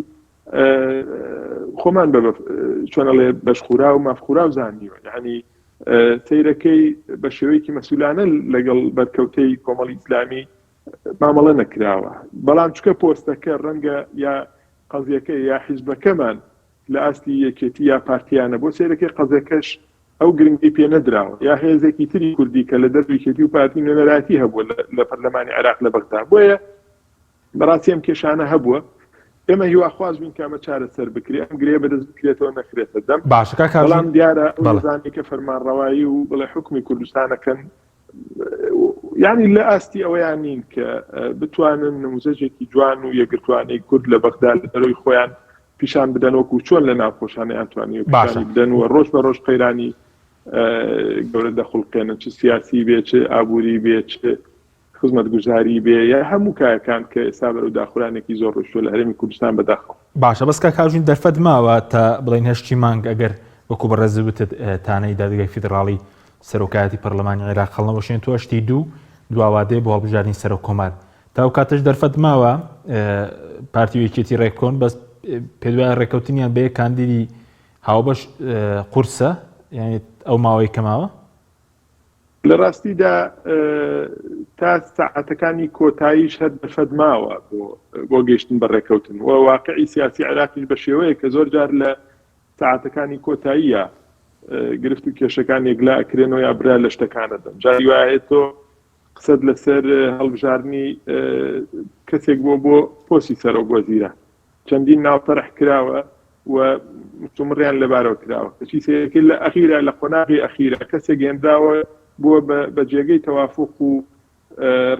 خۆمان چۆنەڵێ بەشخورا و مافخورا و زانیوە، یعنی سەیرەکەی بە شێوەیەکی مەسئولانە لەگەڵ بەرکەوتەی کۆمەڵی ئیسلامی مامەڵە نەکراوە. بەڵام چکە پۆستەکە ڕەنگە یا قەزیەکە یا حیزبەکەمان لە ئاستی یەکێتی یا پارتیانە بۆ سەیرەکەی قەزەکەش ئەو گرنگی پێ نەدراوە، یا هێزێکی تری کوردی کە لە دەرویکێتی و پارتی نوێنەراتی هەبووە لە پەرلەمانی عێراق لە بەغدا. بۆیە بەڕاستی ئەم کێشانە هەبووە. ئێمە هیواخواز بین کامە چارەسەر بکرێ، ئەم گرێ بەدەست بکرێتەوە نەخرێتە دەم. بەڵام دیارە ئەوزانی کە فەرمانڕەوایی و بڵێ حکمی کوردستانەکەن، یعنی لە ئاستی ئەوەیان نین کە بتوانن نموزەجێکی جوان و یەکگرتوانەی کورد لە بەغدا لە دەرەوەی خۆیان پیشان بدەن وەکو چۆن لە ناوخۆشانەیان توانی پیشانی بدەن و ڕۆژ بە ڕۆژ قەیرانی گەورە دەخڵقێنن، چ سیاسی بێ، چ ئابووری بێ، چ خزمەتگوزاری بێ، یا هەموو کارەکان کە ئێستا بەرەو داخورانێکی زۆر ڕۆشتووە لە هەرێمی کوردستان بەداخەوە. باشە، بەس کە کاژین دەرفەت ماوە تا بڵین هەشتی مانگ ئەگەر وەکو بەڕێزبتت تانەی دادگای فیدراڵی سەرۆکایەتی پەرلەمانی عێراق خەڵنەوەشێن تو هەشتی دواوادێ بۆ هەڵبژاردنی سەرۆکۆمار، تا ئەو کاتەش دەرفەت ماوە پارتی یەکێتی ڕێکۆن بەس پێدوای ڕێکەوتنیان بێ کاندیدی هاوبەش قورسە، یعنی ئەو ماوەی کەماوە لە ڕاستیدا تا ساعەتەکانی کۆتاییش هەر دەرفەت ماوە بۆ گەیشتن بە ڕێکەوتن و واقعی سیاسی عێراقیش بە شێوەیە کە زۆر جار لە ساعەتەکانی کۆتاییە گرفت و کێشەکان یەکلا ئەکرێنەوە یا برا لە شتەکانە دەن. جاری وایە تۆ قسەت لەسەر هەڵبژاردننی کەسێک بۆ پۆستی سەرۆکوەزیرە چەندین ناوتەڕح کراوە و مستمڕیان لەبارەوە کراوە. کەچی سەیەکەی لە ئەخیرە لە قۆناغی ئەخیرە کەسێک گەێنراوە بۆ بە جێگەی تەوافق و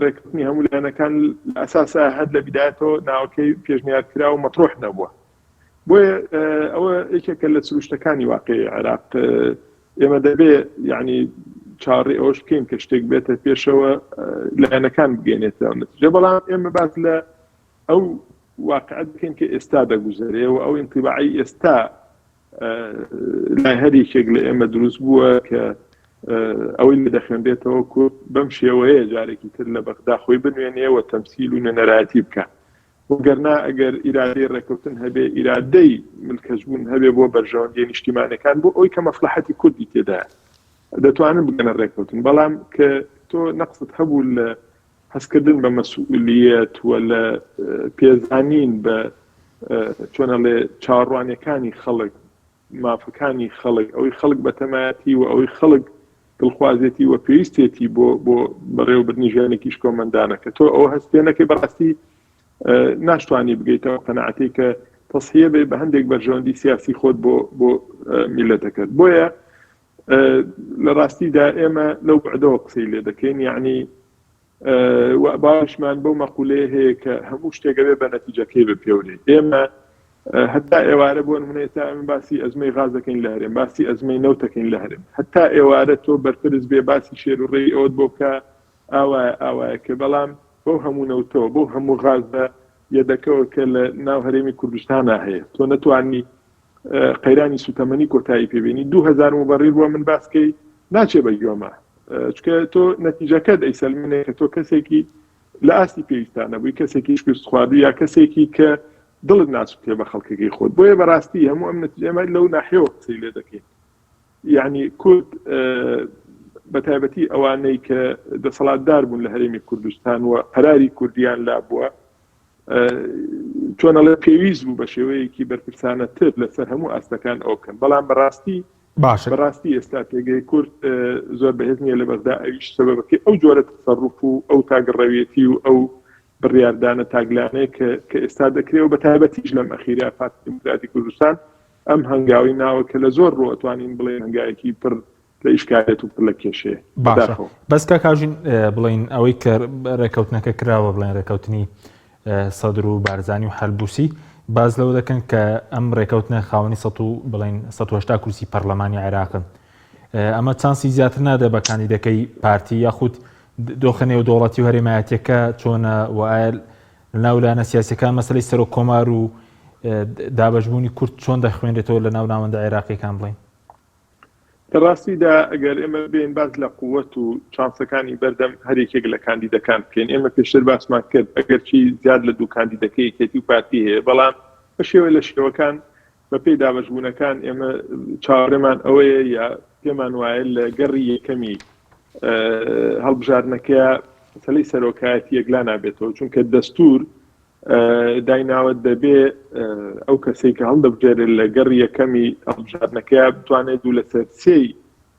ڕێککردنی هەموو لایەنەکان لە ئەساسا هەر لە بیدایەتەوە ناوەکەی پێشنیار کراوە و مەطروح نەبووە. بۆیە ئەوە یەکێکە لە سروشتەکانی واقعی عێراق. ئێمە دەبێ یعنی چاڕی ئەوش بکەین کە شتێک بێتە پێشەوە لایەنەکان بگەێنێتەوە نەتیجە. بەڵام ئێمە باس لە ئەو واقعەت بکەین کە ئێستا دەگوزارێ و ئەو ئینتیباعی ئێستا لای هەرێکێک لە ئێمە دروست بووە کە ئەوەی لە دەخوێنرێتەوە کورد بەم شێوەیە جارێکی تر لە بەغدا خۆی بنوێنێەوە تەمسیل و نوێنەرایەتی بکە. وگەرنا ئەگەر ئیرادەی ڕێکەوتن هەبێ، ئیرادەی ملکەشبوون هەبێ بۆ بەرژەوەندی نیشتیمانەکان بۆ ئەوی کە مەسلحەتی کوردی تێدایە دەتوانن بگەنە ڕێکەوتن. بەڵام کە تۆ نەقست هەبوو لە هەستکردن بە مەسئولیەت و لە پێزانین بە چۆنەڵێ چاڕوانیەکانی خەڵک، مافەکانی خەڵک، ئەوەی خەڵک بەتەمایەتی و ئەوەی خەڵک دڵخوازێتی و پێویستێتی بۆ بەڕێوەبردنی ژیانێکیش کۆمەندانە کە تۆ ئەوە هەستێنەکەی بەڕاستی ناشتوانی بگەیتەوە قەناعەتی کە تەسحیە بێ بە هەندێک بەرژەوەندی سیاسی خۆت بۆ میلەتەکەت. بۆیە لە ڕاستیدا ئێمە لەو بەعدەوە قسەی لێ دەکەین، یعنی باشمان بەو مەقولەیە هەیە کە هەموو شتێکەوێ بە نەتیجەکەی بپێورێ. ئێمە هەتا ئێوارە بۆ نمونە ئێستا ئەمە باسی ئەزمەی غاز دەکەین لە هەرێم، باسی ئەزمەی نەوت دەکەین لە هەرێم، هەتا ئێوارە تۆ بەرپرس بێ باسی شێر و ڕێی ئەوت بۆ بکە ئاوایە کە بەڵام بۆ هەموو نەوتەوە بۆ هەموو غازدا یەدەکەوە کە لە ناو هەرێمی کوردستانە هەیە تۆ نەتوانی قەیرانی سوتەمەنی کۆتایی پێبینی. 2000 مبەڕیر بووە من باسکەی ناچێ بە گوێمە، چکە تۆ نەتیجەکەت ئەیسەلمێنێ کە تۆ کەسێکی لە ئاستی پێویستانە بووی، کەسێکی شکست خواردی یا کەسێکی کە دڵت ناسووتێ بە خەڵکەکەی خۆت. بۆیە بەڕاستی هەموو ئەم نەتیجەمە لەو ناحیەوە قسەی لێ دەکەین. یعنی کورد بەتایبەتی ئەوانەی کە دەسەڵاتدار بوون لە هەرێمی کوردستان و قەراری کوردیان لابووە چۆنەڵێ پێویست بوو بە شێوەیەکی بەرپرسانەتر لەسەر هەموو ئاستەکان ئەوکەن. بەڵام بەڕاستی ئێستا پێگەی کورد زۆر بەهێز نییە لە بەغدا ئەویش سەبەبەکەی ئەو جۆرە تەسەڕوف و ئەو تاگەڕەویەتی و ئەو بڕیاردانە تاگلانەیە کە ئێستا دەکرێت و بەتایبەتیش لەم ئەخیرا پارتی دموکراتی کوردستان ئەم هەنگاوی ناوە کە لە زۆر ڕۆتوانین بڵێن هەنگاوێکی پڕ لە ئیشکالێت و پڕ لە کێشەیە. بەس کە کاژین بڵین ئەوەی کە ڕێکەوتنەکە کراوە بڵێن ڕێکەوتنی سەدر و بارزانی و هەلبووسی باز لەوە دەکەن کە ئەم ڕێکەوتنە خاوەنی 180 کورسی پەرلەمانی عێراقن. ئەمە چانسی زیاتر نادە بە کاندیدەکەی پارتی یاخود دۆخەنێ و دەوڵەتی و هەرێمایەتیەکە چۆنە و ئایا لەناولانە سیاسەکان مەسلەی سەر و کۆمار و دابەشبوونی کورد چۆن دەخوێنرێتەوە لە ناو ناوەندە عێراقیەکان بڵین؟ ڕاستیدا ئەگەر ئێمە بێن باز لە قووەت و چانسەکانی بەردەم هەرێکێک لە کاندیدەکان بکەین، ئێمە پێشتر باسمان کرد ئەگەر چی زیاد لە دوو کاندیدەکەی یەکێتی و پارتی هەیە، بەڵام بە شێوە لە شێوەکان بە پێی دابەشبوونەکان ئێمە چاوەڕێمان ئەوەیە یا پێمان وایە لە گەڕی یەکەمی هەڵبژاردنەکەیە مەسەلەی سەرۆکایەتی یەکلا نابێتەوە، چونکە دەستور دایناوە دەبێ ئەو کەسێک کە هەڵدەبژێرێت لە گەڕی یەکەمی هەڵبژاردنەکەیە بتوانێت دوو لەسەر سێی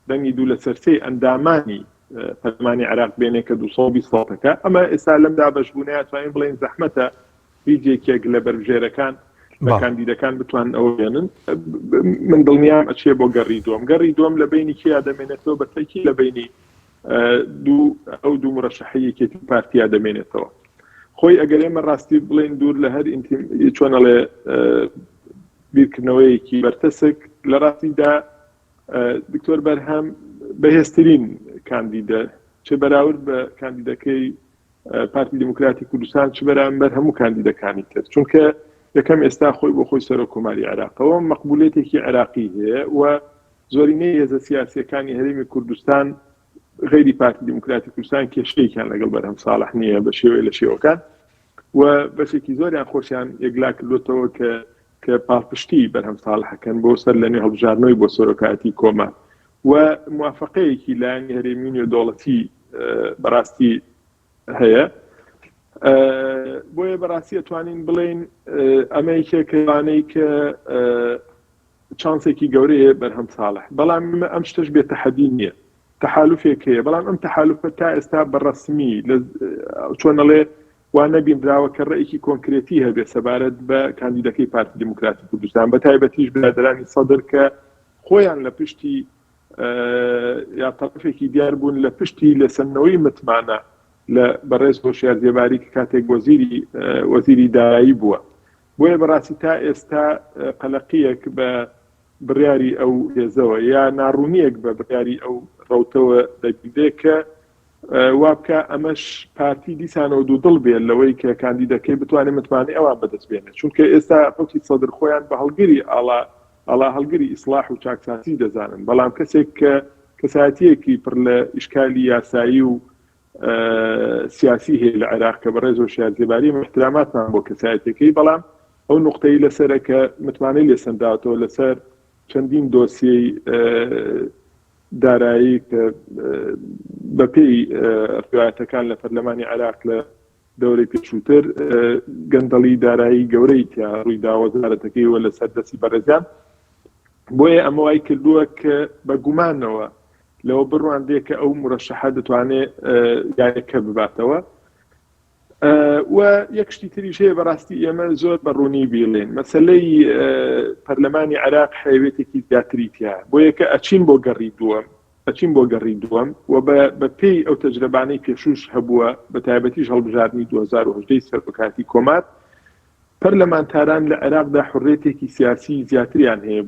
دەنگی دوو لەسەر سێی ئەندامانی پەرلەمانی عێراق بێنێ کە 220%. ئەمە ئێستا لەم دابەشبوونەیە توانین بڵێن زەحمەتە هیچێکێک لە بەرژێرەکان بە کاندیدەکان بتوان ئەوە بێنن. من دڵنیام ئەچێ بۆ گەڕی دووەم. گەڕی دووەم لە بینی کیا دەمێنێتەوە؟ بەتەکی لە بینی ئەو دوو مڕەشەحەیەکێتی پارتیا دەمێنێتەوە. خۆی ئەگەر ئێمە ڕاستی بڵێن دوور لە هەر چۆنەڵێ بیرکردنەوەیەکی بەرتەسک لە ڕاستیدا دکتۆر بەرهەم بەهێزترین کاندیدە چ بەراورد بە کاندیدەکەی پارتی دموکراتی کوردستان چ بەرامبەر هەموو کاندیدەکانی تر، چونکە یەکەم ئێستا خۆی بۆ خۆی سەرۆکۆماری عێراقەوە مەقبولێتێکی عێراقی هەیە و زۆرینەی هێزە سیاسیەکانی هەرێمی کوردستان غیری پارتی دموکراتی کوردستان کێشەیەکیان لەگەڵ بەرهەم ساڵح نییە بە شێوەیە لە شێوەکان و بەشێکی زۆریان خۆشیان یەکلا کردوتەوە کە پاڵپشتی بەرهەم ساڵحەکەن بۆ سەر لەنێ هەڵبژاردنەوەی بۆ سەرۆکایەتی کۆمە و موافقەیەکی لایەنی هەرێمی و دەوڵەتی بەڕاستی هەیە. بۆیە بەڕاستی ئەتوانین بڵێن ئەمە یەکێکەوانەی کە چانسێکی گەورەیە بەرهەم ساڵح، بەڵام ئەم شتەش بێت تەحەدی نییە، تەحالوفێک هەیە، بەڵام ئەم تەحالوفە تا ئێستا بەڕەسمی چۆنەڵێ وا نەبینراوە کە ڕێیەکی کۆنکرێتی هەبێ سەبارەت بە کاندیدەکەی پارتی دموکراتی کوردستان، بە تایبەتیش برادرانی سەدر کە خۆیان لە پشتی یا تەرەفێکی دیار بوون لە پشتی لەسەرنەوەی متمانە لە بەڕێز هۆشیار جێباری کە کاتێک وەزیری دارایی بووە. بۆیە بەڕاستی تا ئێستا قەلەقیەک بە بڕیاری ئەو هێزەوە یا ناڕوونیەک بە بڕیاری ئەو ڕەوتەوە دەبیدێ کە وابکە ئەمەش پارتی دیسانەوە دوو دڵ بێت لەوەی کە کاندیدەکەی بتوانێت متمانەی ئەوان بەدەست بێنێت، چونکە ئێستا خەڵکی سەدر خۆیان بە هەڵگیری ئاڵا هەڵگیری ئیسلاح و چاکساسی دەزانن، بەڵام کەسێک کە کەسایەتیەکی پڕ لە ئیشکالی یاسایی و سیاسی هەیە لە عێراق کە بەڕێز هۆشیار جێباری احتراماتمان بۆ کەسایەتەکەی، بەڵام ئەو نقطەی لەسەرە کە متمانەی لێسەنداوەتەوە لەسەر چەندین دۆسیەی دارایی کە بەپێی ڕوایەتەکان لە پەرلەمانی عێراق لە دەورەی پێشووتر گەندەڵی دارایی گەورەی تیا ڕوویدا وەزارەتەکەی وە لەسەر دەستی بەڕێزیان. بۆیە ئەمە وای کردووە کە بە گومانەوە لەوە بڕوان دێ کە ئەو مڕەشەحە دەتوانێت یانەکە بباتەوە. و یەک شتی تریش هەیە بەڕاستی ئێمە زۆر بەڕوونی بیڵێن مەسەلەی پەرلەمانی عێراق حیوێتێکی زیاتری تیا، بۆیە کە ئەچین بۆ گەڕی دووەم و بە پێی ئەو تەجربانەی پێشوش هەبووە بە تایبەتیش هەڵبژاردننی 2010 سەرۆکاتی کۆمات، پەرلەمانتاران لە عێراقدا حڕێتێکی سیاسی زیاتریان هەیە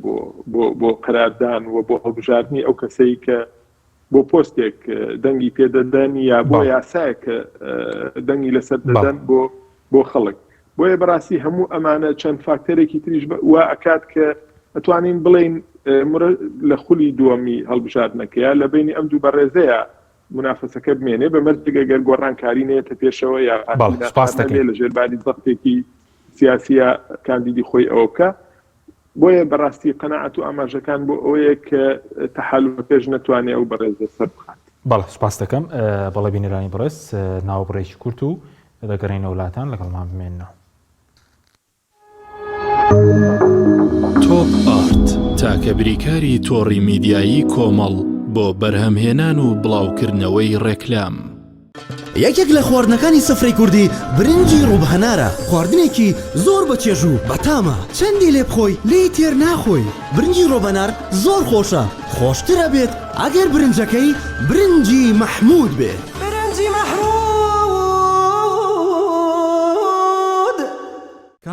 بۆ قەراردان و بۆ هەڵبژاردننی ئەو کەسەی کە بۆ پۆستێک دەنگی پێدەدەن یا بۆ یاسایەکە دەنگی لەسەر دەدەن بۆ خەڵک. بۆیە بەڕاستی هەموو ئەمانە چەند فاکتەرێکی تریش وا ئەکات کە ئەتوانین بڵین لە خولی دووەمی هەڵبژاردنەکەیە لە بینی ئەم دوو بەڕێزەیە منافسەکە بمێنێ بە مەرجێگەر گۆڕانکاری نێتە پێشەوە یا لە ژێرباری زەختێکی سیاسیە کاندیدی خۆی ئەوە بکە. بۆیە بەڕاستی قەناعەت و ئاماژەکان بۆ ئەوەیە کە تەحالوفەکەش نەتوانێت ئەو بەڕێزە سەر بخات. بەڵێ سوپاس دەکەم بەڵێ بینەرانی بەڕێز ناوبڕێکی کورت و دەگەڕێنە وڵاتان لەگەڵمان بمێنەوە. تۆپ ئارت تاکە بریکاری تۆڕی میدیایی کۆمەڵ بۆ بەرهەمهێنان و بڵاوکردنەوەی ڕێکلام. یەکێک لە خواردنەکانی سفرەی کوردی برنجی ڕووبهەنارە، خواردنێکی زۆر بەچێژ و بەتامە، چەندی لێ بخۆی لێی تێر ناخۆی. برنجی ڕووبهەنار زۆر خۆشە، خۆشترە بێت ئەگەر برنجەکەی برنجی مەحموود بێت. برنجی مەحموود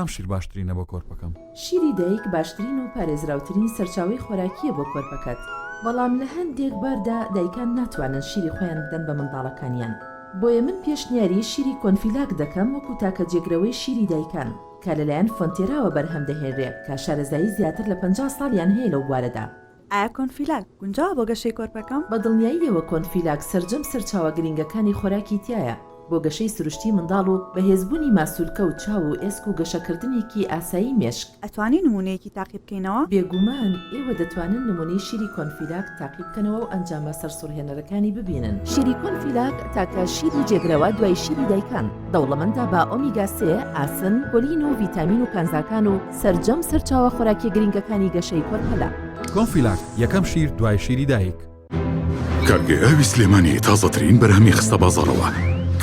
کام شیر باشترینە بۆ کۆرپەکەم؟ شیری دایک باشترین و پارێزراوترین سەرچاوی خۆراکیە بۆ کۆرپەکەت، بەڵام لە هەندێک باردا دایکان ناتوانن شیری خۆیان بدەن بە منداڵەکانیان. بۆیە من پێشنیاری شیری کۆنفیلاک دەکەم وەکو تاکە جێگرەوەی شیری دایکان کە لەلایەن فۆنتێراوە بەرهەم دەهێنرێت کە شارەزایی زیاتر لە 50 ساڵیان هەیە لەو بوارەدا. ئایا کۆنفیلاک گونجاوە بۆ گەشەی کۆرپەکەم؟ بە دڵنیاییەوە کۆنفیلاک سەرجەم سەرچاوە گرنگەکانی خۆراکی تایە بۆ گەشەی سروشتی منداڵ و بەهێزبوونی ماسوولکە و چاو و ئێسک و گەشەکردنێکی ئاسایی مێشک. ئەتوانی نمونەیەکی تاقی بکەینەوە؟ بێگومان ئێوە دەتوانن نمونەی شیری کۆنفیلاک تاقی بکەنەوە و ئەنجامە سەرسوڕهێنەرەکانی ببینن. شیری کۆنفیلاک تاکە شیری جێگرەوە دوای شیری دایکان دەوڵەمەندە بە ئۆمیگا 3، ئاسن، کۆلین و ڤیتامین و کانزاکان و سەرجەم سەرچاوە خۆراکی گرنگەکانی گەشەی کۆرپەلا. کۆنفیلاک یەکەم شیر دوای شیری دایک. کارگەی ئاوی سلێمانی تازەترین بەرهەمی خستە بازاڕەوە.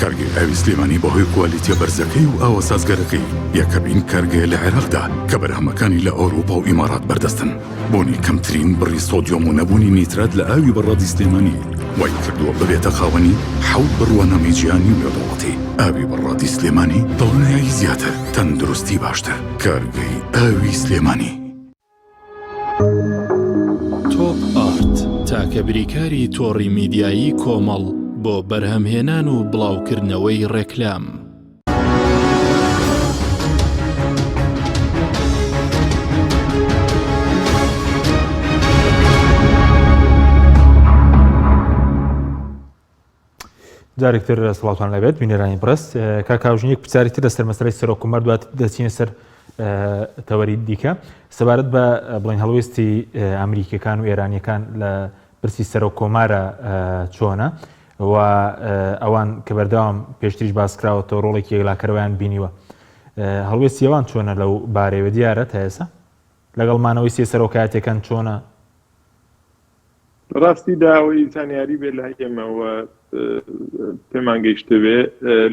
کارگەی ئاوی سلێمانی بەهۆی کوالیتیە بەرزەکەی و ئاوە سازگەرەکەی یەکەمین کارگەیە لە عێراقدا کە بەرهەمەکانی لە ئەوروپا و ئیمارات بەردەستن. بۆنی کەمترین بڕی سۆدیۆم و نەبوونی نیترات لە ئاوی بەڕادی سلێمانی وای کردووە ببێتە خاوەنی 7 بڕوانەمی جیهانی و نێودەوڵەتی. ئاوی بەڕادی سلێمانی دڵنیایی زیاتر، تەندروستی باشتر. کارگەی ئاوی سلێمانی. تۆپ ئارت تاکە بریکاری تۆڕی میدیایی کۆمەڵ بۆ بەرهەمهێنان و بڵاوکردنەوەی ڕێکلام. جارێکتر سڵاتوان لەبێت بینەرانی بڕست کاکاوژنیەک پرسیارێکتر لەسەر مەسەلەی سەرۆکومەر دوات دەچینە سەر تەوەری دیکە سەبارەت بە بڵین هەڵوێستی ئەمریکیەکان و ئێرانیەکان لە برسی سەرۆک کۆمارە چۆنە و ئەوان کە بەردەوام پێشتریش باسکراوەتەوە ڕۆڵێکی یەکلاکەرەوەیان بینیوە هەڵوێستی ئەوان چۆنە لەو بارەوە دیارە تا ئێستا لەگەڵمانەوەی سێ سەرۆکایەتەکان چۆنە؟ ڕاستی داوای زانیاری بێ لە ئێمەوە پێمان گەیشتبێ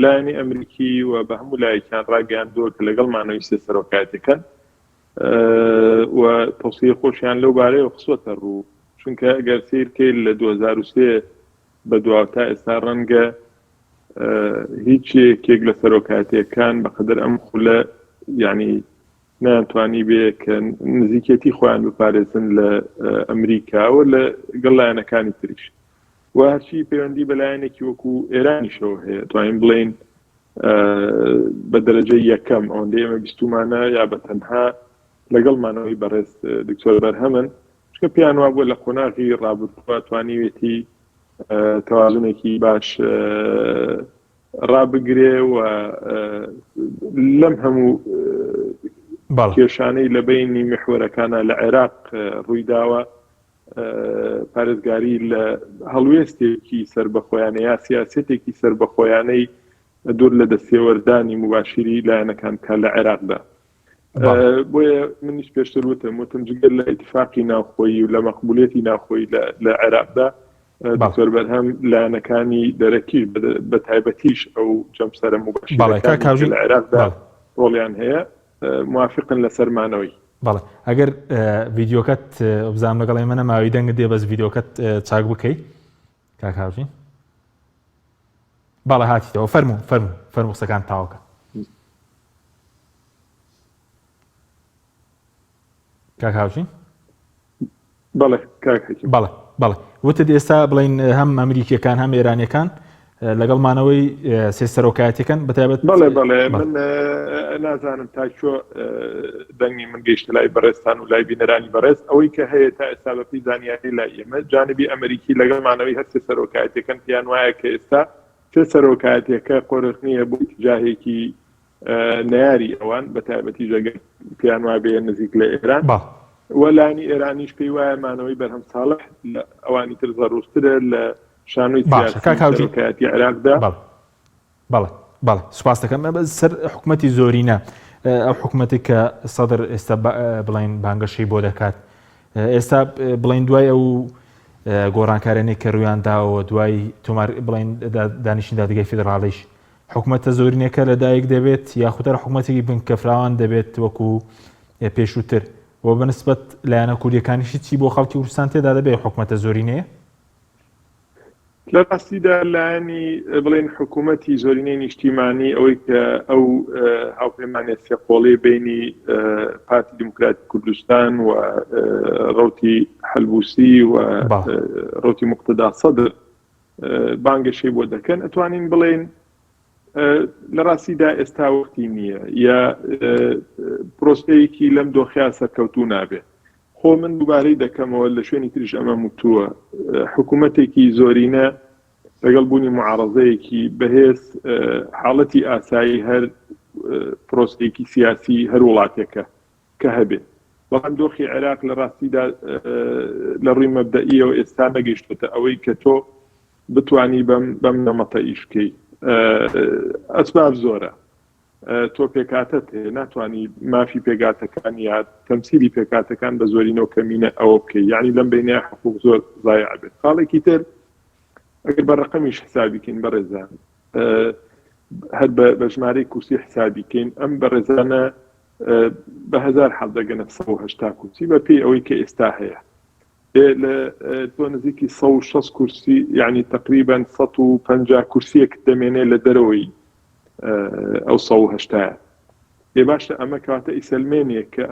لایەنی ئەمریکی و بە هەموو لایەکیان ڕاگەیاندووە کە لەگەڵمانەوەی سێ سەرۆکایەتەکان و تەوسیە خۆشیان لەو بارەیەوە خسوەتە ڕوو چونکە ئەگەر سیرکەی لە 2023 بە دواو تا ئێستا ڕەنگە هیچ یەکێک لە سەرۆکایەتەکان بەقەدر ئەم خولە یعنی ناتوانی بێ کە نزیکێتی خۆیان بپارێزن لە ئەمریکاوە لە گەڵایەنەکانی تریش و هەرچی پەیوەندی بەلایەنێکی وەکو ئێرانیشەوە هەیە توانین بڵێن بە دەرەجەی یەکەم ئەوەندەی ئێمە بیستومانە یا بە تەنها لەگەڵمانەوەی بەڕێز دکتۆر بەرهەمن چکە پیان وا بووە لە قۆناغی ڕابردووە توانیوێتی تەوازنێکی باش ڕابگرێ و لەم هەموو کێشانەی لە بینی محوەرەکانە لە عێراق ڕوویداوە پارێزگاری لە هەڵوێستێکی سربەخۆیانە یا سیاسەتێکی سربەخۆیانەی دوور لە دەستێوەردانی مباشری لایەنەکان کە لە عێراقدا بۆیە منیش پێشتر وتم جگەر لە ئیتفاقی ناوخۆیی و لە مەقبولێتی ناوخۆیی لە عێراقدا دکتۆر بەرهەم لایەنەکانی دەرەکی بە تایبەتیش ئەو جەمسەرە مباشری لە عێراقدا ڕۆڵیان هەیە موافقن لە سەرمانەوەی. بەڵێ ئەگەر ڤیددیۆکەت بزانام لەگەڵی منە ماوەی دەنگت دێ بەس ڤیددیۆکەت چاک بکەی کاکاوژین بەڵێ هاتیتەوە فەرموو قسەکان تاوەکە کاکاوژین بەڵێ کاکەکی بەڵێ وتت ئێستا بڵین هەم ئەمریکیەکان هەم ئێرانیەکان لەگەڵمانەوەی سێ سەرۆکایەتەکان بەتایبەت بەڵێ من نازانم تا چۆ دەنگی من گەیشتە لای بەڕێستان و لای بینەرانی بەڕێز ئەوەی کە هەیە تا ئێستا بەپی زانیاری لای ئێمە جانبی ئەمریکی لەگەڵمانەوەی هەر سێ سەرۆکایەتەکان پیان وایە کە ئێستا سێ سەرۆکایەتەکە قۆرق نییە بۆ ئیتجاهێکی نەیاری ئەوان بەتایبەتی ژەگەر پیان وایە بێ نزیک لە ئێران وەلانی ئێرانیش پێی وایە مانەوەی بەرهەم ساڵح لە ئەوانی تر زەڕوسترە لە شانوی سیاسەتی عێراقدا. بەڵێ سوپاس دەکەم سەر حکومەتی زۆرینە ئەو حکومەتی کە سەدر ئێستا بڵین بانگەشەی بۆ دەکات ئێستا بڵین دوای ئەو گۆڕانکارانەی کە ڕوویان داوە دوای تۆمار بڵین دانیشتنی دادگای فیدراڵیش حکومەتە زۆرینەکە لەدایک دەبێت یاخودە حکومەتێکی بنکەفراوان دەبێت وەکو پێشووتر و بەنسبەت لایەنە کوردیەکانیشی چی بۆ خەڵکی کوردستان تێدا دەبێت حکومەتە زۆرینەیە؟ لە ڕاستیدا لایەنی بڵێن حکوومەتی زۆرینەی نیشتیمانی ئەوەی کە ئەو هاوپەیمانێ سێقۆڵی بینی پارتی دیموکراتی کوردستان و ڕوتی حەلبوسی و ڕوتی مقتدا سەدر بانگەشەی بۆ دەکەن ئەتوانین بڵێن لە ڕاستیدا ئێستا وەختی نییە یا پرۆسەیەکی لەم دۆخیا سەرکەوتوو نابێت. خۆ من دووبارەی دەکەمەوە لە شوێنی تریش ئەمە وتووە حکوومەتێکی زۆرینە لەگەڵ بوونی معارەزەیەکی بەهێز حاڵەتی ئاسایی هەر پرۆسەیەکی سیاسی هەر وڵاتێکە کە هەبێت. بەڵام دۆخی عێراق لە ڕاستیدا لە ڕووی مەبدەئیەوە ئێستا نەگەیشتێتە ئەوەی کە تۆ بتوانی بەم نەمەتە ئیشکەی. ئەسباب زۆرە. تۆ پێکاتت هەیە ناتوانانی مافی پێگاتەکان یا تەمسیلی پێکاتەکان بە زۆرینەوە کەمینە ئەوە بکەی، یعنی لەم بینە حقوق زۆر زایع بێت. خاڵێکی تر ئەگەر بە ڕقەمیش حسابیکەین بەڕێزان هەر بە ژمارەی کورسی حسابیکەین ئەم بەڕێزانە بە 1000 حەڵ دەگەنە 180 کورسی بە پێی ئەوەی کە ئێستا هەیە. لە تۆ نزیکی 160 کورسی یعنی تقریبا 150 کورسیەک دەمێنێ لە دەرەوەی ئەو 180. پێ باشە ئەمە کاتە ئیسلمێنێک کە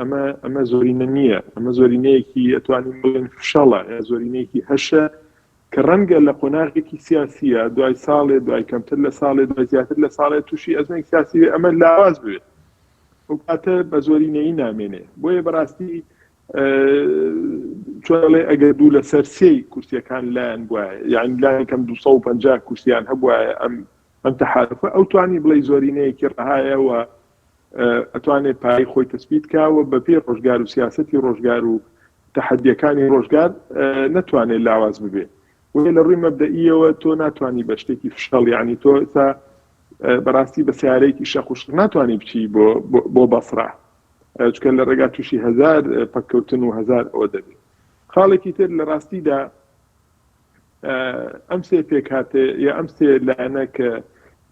ئەمە زۆرینە نییە، ئەمە زۆرینەیەکی ئەتوانین بڵێن فشەڵە یا زۆرینەیەکی هەشە کە ڕەنگە لە قۆناغێکی سیاسیە دوای ساڵێ دوای کەمتر لە ساڵێ دوای زیاتر لە ساڵێ تووشی ئەزمێک سیاسی ئەمە لاواز بێت ئەو کاتە بە زۆرینەیی نامێنێ. بۆیە بەڕاستی چۆنڵێ ئەگەر دوو لە سەرسێی کورسیەکان لایەن بواە یعنی لایەن کەم 250 کورسیان هەبواە ئەم تەحالفە ئەو توانی بڵێ زۆرینەیەکی ڕەهایە و ئەتوانێت پای خۆی تەسبیت کاوە بە پێ ڕۆژگار و سیاسەتی ڕۆژگار و تەحەدیەکانی ڕۆژگار نەتوانێت لاواز ببێت. وێ لە ڕووی مەبدەئیەوە تۆ ناتوانی بە شتێکی فشەڵ یعنی تۆ تا بەڕاستی بە سیارەیەکی شەخوشت ناتوانانی بچی بۆ بەسرا چکە لە ڕێگا تووشی 1000 پەککەوتن و 1000 ئەوە دەبێت. خاڵێکی تر لە ڕاستیدا ئەم سێ پێکاتێ یا ئەم سێ لایەنە کە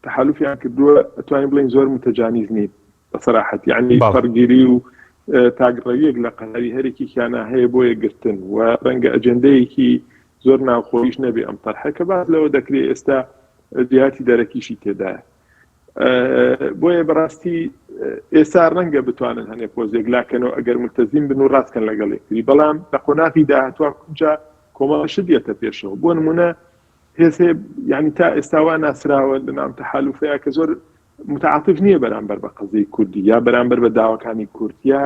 تەحالوفیان کردووە ئەتوانین بڵێن زۆر متەجانیز نین بەسەراحەت یعنی فەرگیری و تاگڕەویەک لە قەناری هەرێکی کیانە هەیە بۆ یەکگرتن و ڕەنگە ئەجەندەیەکی زۆر ناوخۆیش نەبێ ئەم تەرحەکە باز لەوە دەکرێت ئێستا جیاتی دەرەکیشی تێدایە. بۆیە بەڕاستی ئێستا ڕەنگە بتوانن هەنێ پۆزێک لاکەنەوە ئەگەر ملتەزیم بن و ڕاستکەن لەگەڵ یەکتری، بەڵام لە قۆناغی داهاتوە کونجا کۆمەڵەشت دێتە پێشەوە. بۆ نمونە هێزێ یعنی تا ئێستاوا ناسراوە لە نام تەحالوفەیە کە زۆر متعاطف نییە بەرامبەر بە قەزەی کوردی یا بەرامبەر بە داواکانی کورد یا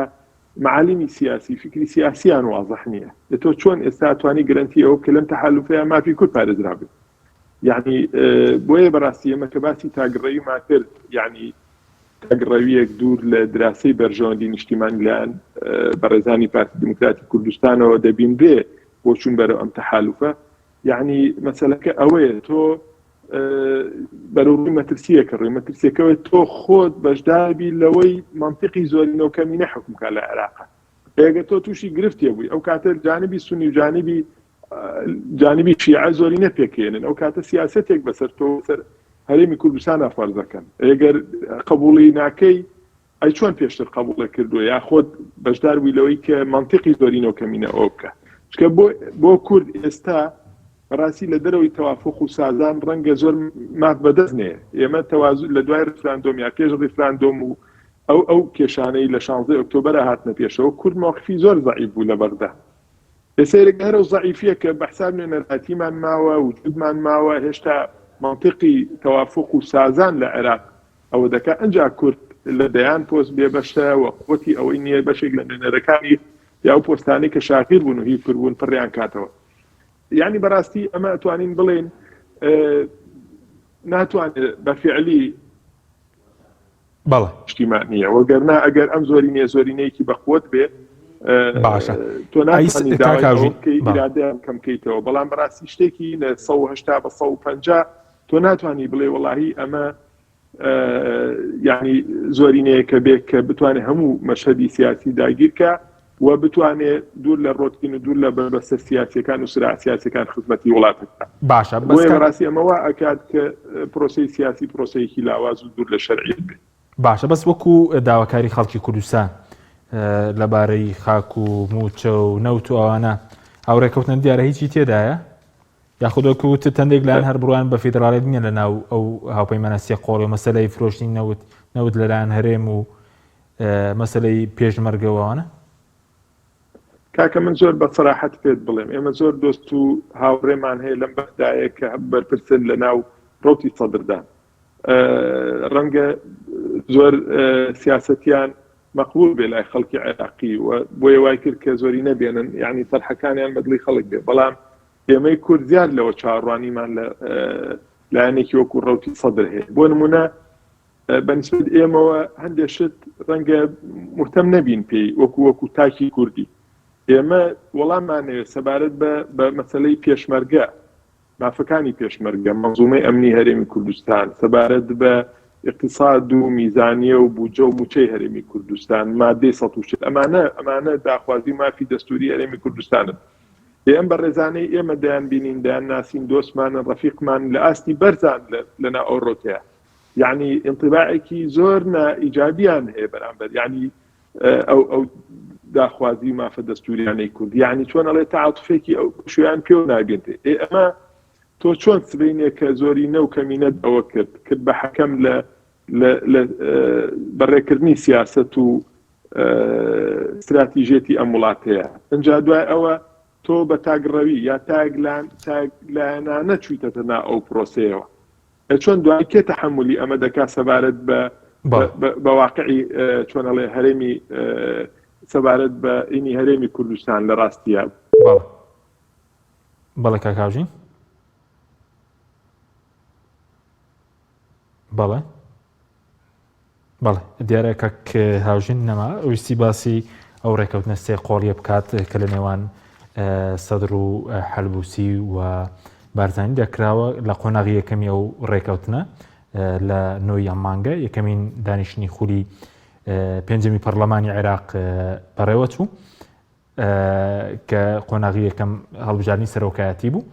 معالمی سیاسی فکری سیاسیان واضح نییە. تۆ چۆن ئێستا توانی گرنتی ئەو کە لەم تەحالوفەیە مافی کورد پارێزرا بێت. یعنی بۆیە بەڕاستی ئەمە کە باسی تاگڕەوی ماکرد یعنی تاگڕەویەک دوور لە دراسی بەرژەوەندی نیشتیمانی لایەن بەڕێزانی پارتی دیموکراتی کوردستانەوە دەبینرێ بۆ چوون بەرەو ئەم تەحالوفە. یعنی مەسەلەکە ئەوەیە تۆ بەرەوڕووی مەترسیەکە ڕووی مەترسیەکەوە تۆ خۆت بەشداربی لەوەی منطقی زۆرینەوە کەمینە حکومکە لە عێراق. ئەگەر تۆ تووشی گرفتیە بووی ئەو کاتە جانبی سونی و جانبی شیعە زۆرینە پێکێنن ئەو کاتە سیاسەتێک بەسەر تۆ سەر هەرێمی کوردستانە فەرز دەکەن. ئەگەر قبوڵی ناکەی ئەی چۆن پێشتر قبوڵە کردووە یا خۆت بەشدار بووی لەوەی کە منطقی زۆرینەوە کەمینە ئەو بکە. چکە بۆ کورد ئێستا بەڕاستی لە دەرەوەی تەوافق و سازان ڕەنگە زۆر مات بەدەستنێ. ئێمە تەوازن لە دوای ڕفراندۆم یا پێش ڕفراندۆم و ئەو کێشانەی لە 16 ئۆکتۆبەرە هاتنە پێشەوە کورد موقفی زۆر ضعیف بوو لەبەردا. ئێستا هەرە ضعیفیە کە بەحساب نوێنەرهاتیمان ماوە وجودمان ماوە هێشتا منطقی تەوافق و سازان لە عێراق ئەوە دەکا ئەنجا کورد لە دەیان پۆست بێ بەشە و قوتی ئەوەی نییە بەشێک لە نوێنەرەکانی یا ئەو پۆستانی کە شاغیر بوون و هی کردبوون پڕیان کاتەوە. یعنی بەڕاستی ئەمە ئەتوانین بڵێن ناتوانێت بەفعلی نیشتیمانیە وەگەرنا ئەگەر ئەم زۆرینەیەکی بەخۆت بێت تۆ ناتوانانی ئیرادەیان کەمکەیتەوە. بەڵام بەڕاستی شتێکی لە 180 بە 150 تۆ ناتوانی بڵێ وەڵاهی ئەمە یعنی زۆرینەیەکە بێت کە بتوانێت هەموو مەشهەدی سیاسی داگیرکە و بتوانێت دوور لە ڕۆتکین و دوور لە بەربەستە سیاسیەکان و سرعە سیاسیەکان خزمەتی وڵاتەکە. باشە بۆیە بەڕاستی ئەمەوە ئەکات کە پرۆسەی سیاسی پرۆسەیەکی لاواز و دوور لە شەرعیەت بێت. باشە بەس وەکو داواکاری خەڵکی کوردستان لەبارەی خاک و موچە و نەوت و ئەوانە هاوڕێکەوتنە دیارە هیچی تێدایە؟ یاخودۆکوت هەندێک لایەن هەر بڕوان بە فیدراڵێت نییە لە ناو ئەو هاوپەیمانە سێقۆڵی و مەسەلەی فرۆشتنی نەوت لەلایەن هەرێم و مەسەلەی پێشمەرگەوانە. کاکە من زۆر بە سەراحەت پێت بڵێم ئێمە زۆر دۆست و هاوڕێمان هەیە لەم بەردایە کە بەرپرسن لە ناو ڕۆتی سەدردان ڕەنگە زۆر سیاسەتیان مەقبول بێ لای خەڵکی عێراقی و بۆیە وای کرد کە زۆری نەبێنن یعنی تەرحەکانیان بەدڵی خەڵک بێ بەڵام ئێمەی کورد زیاد لەوە چاڕوانیمان لە لایەنێکی وەکو ڕۆتی سەدر هەیە بۆ نمونە بەنسبەت ئێمەوە هەندێشت ڕەنگە مهتەم نەبین پێی وەکو تاکی کوردی ئێمە وەڵامانەوێت سەبارەت بە مەسەلەی پێشمەرگە مافەکانی پێشمەرگە مەنزومەی ئەمنی هەرێمی کوردستان سەبارەت بە اقتصاد و میزانیە و بودجە و موچەی هەرێمی کوردستان مادەی 160 ئەمانە داخوازی مافی دەستوری هەرێمی کوردستانن ئێمە بە ڕێزانەی ئێمە دایان بینین دایان ناسین دۆستمانە ڕەفیقمان لە ئاستی بەرزان لەنا ئەو ڕۆتەیە یعنی انطباعێکی زۆر نائیجابیان هەیە بەرامبەر یعنی ئەو داخوازی مافە دەستوریانەی کورد یعنی چۆن ئەڵێ تعاتوفێکی ئەو شویان پێ و ناگەنێ ئەمە تۆ چۆن سبینێ کە زۆری نەو کەمینەت ئەوە کرد بە حەکەم لە بەڕێکردنی سیاست و استراتیژێتی ئەم وڵاتەیە ئەنجا دوای ئەوە تۆ بە تاگڕەوی یا تاگلایەنانە چوویتەتە نا ئەو پرۆسەیەوە چۆن دوای کێ تەحملی ئەمە دەکا سەبارەت بە واقعی چۆنەڵێ هەرێمی سەبارەت بە ئینی هەرێمی کوردستان لە ڕاستیە بەڵێ کاکاژین بەڵێ دیارە کەک هاوژین نەما ویستی باسی ئەو ڕێکەوتنە سێ قۆڵیە بکات کە لە نێوان سەدر و حەلبوسی و بارزانانی دەکراوە لە قۆناغی یەکەمی ئەو ڕێکەوتنە لە نۆی ئەم مانگە یەکەمین دانیشتنی خولی پێنجەمی پەرلەمانی عێراق بەڕێوە چوو کە قۆناغی یەکەم هەڵبژاردننی سەرۆکایەتی بوو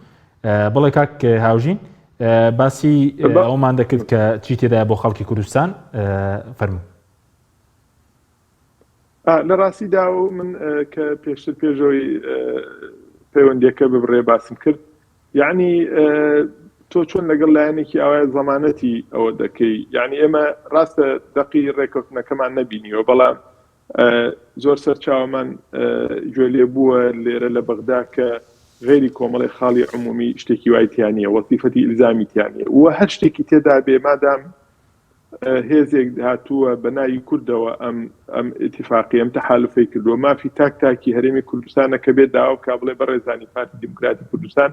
بڵێ کاک هاوژین باسی ئەومان دەکرد کە چی تێدایە بۆ خەڵکی کوردستان فەرموو لە ڕاستیدا و من کە پێشتر پێشەوەی پەیوەندیەکە ببڕێ باسم کرد یعنی تۆ چۆن لەگەڵ لایەنێکی ئەوە زەمانەتی ئەوە دەکەی یعنی ئێمە ڕاستە دەقی ڕێکەوتنەکەمان نەبینیەوە بەڵام زۆر سەرچاومان گوێ لێ بووە لێرە لە بەغدا کە غێری کۆمەڵی خاڵی عمومی شتێکی وایتیانە وەزیفەتی ئیلزامیتیانە و هەر شتێکی تێدا بێ مادام هێزێک هاتووە بە ناوی کوردەوە ئەم ئیتیفاقی ئەم تەحالوفەی کردووە مافی تاکی هەرێمی کوردستانە کە بێت داوا کا بڵێ بە ڕێزانی پارتی دیموکراتی کوردستان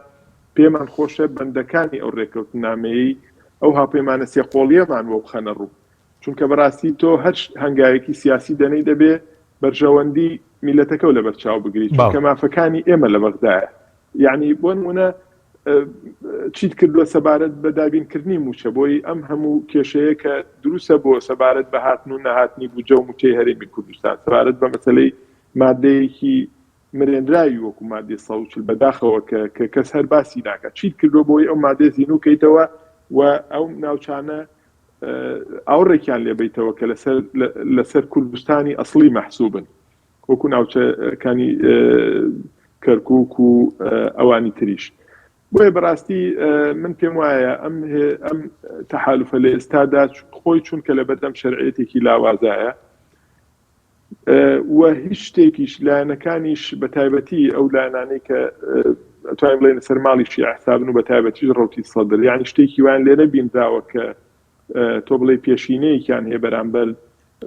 پێمان خۆشە بەندەکانی ئەو ڕێکەوتنامەیە ئەو هاوپەیمانە سێقۆڵیەمان بۆ بخەنە ڕوو چونکە بەڕاستی تۆ هەر هەنگاوێکی سیاسی دەنەی دەبێ بەرژەوەندی میلەتەکە و لە بەرچاو بگریت چونکە مافەکانی ئێمە لە بەغدایە یعنی بۆ نمونە چیت کردووە سەبارەت بە دابینکردنی موچە بۆی ئەم هەموو کێشەیە کە دروستە بۆ سەبارەت بە هاتن و نەهاتنی بوجە و موچەی هەرێمی کوردستان سەبارەت بە مەسەلەی مادەیەکی مرێنراوی وەکو مادەی سەوچل بەداخەوە کە کەس هەر باسی ناکات چیت کردووە بۆی ئەو مادەی زیینوکەیتەوە و ئەو ناوچانە ئاوڕێکیان لێبیتەوە کە لەسەر کوردستانی ئەسڵی مەحسوبن وەکو ناوچەکانی کەرکووک و ئەوانی تریش بۆیە بەڕاستی من پێم وایە ئەم تەحالوفە لە ئێستادا خۆی چونکە لە بەردەم شەرعیەتێکی لاوازایە و هیچ شتێکیش لایەنەکانیش بە تایبەتی ئەو لایەنانەی کە ئەتوانین بڵێن سەر ماڵی شیعە حسابن و بە تایبەتیش ڕۆتی سەدر یعنی شتێکی وان لێرە بینراوە کە تۆ بڵێ پێشینەیەکیان هەیە بەرامبەر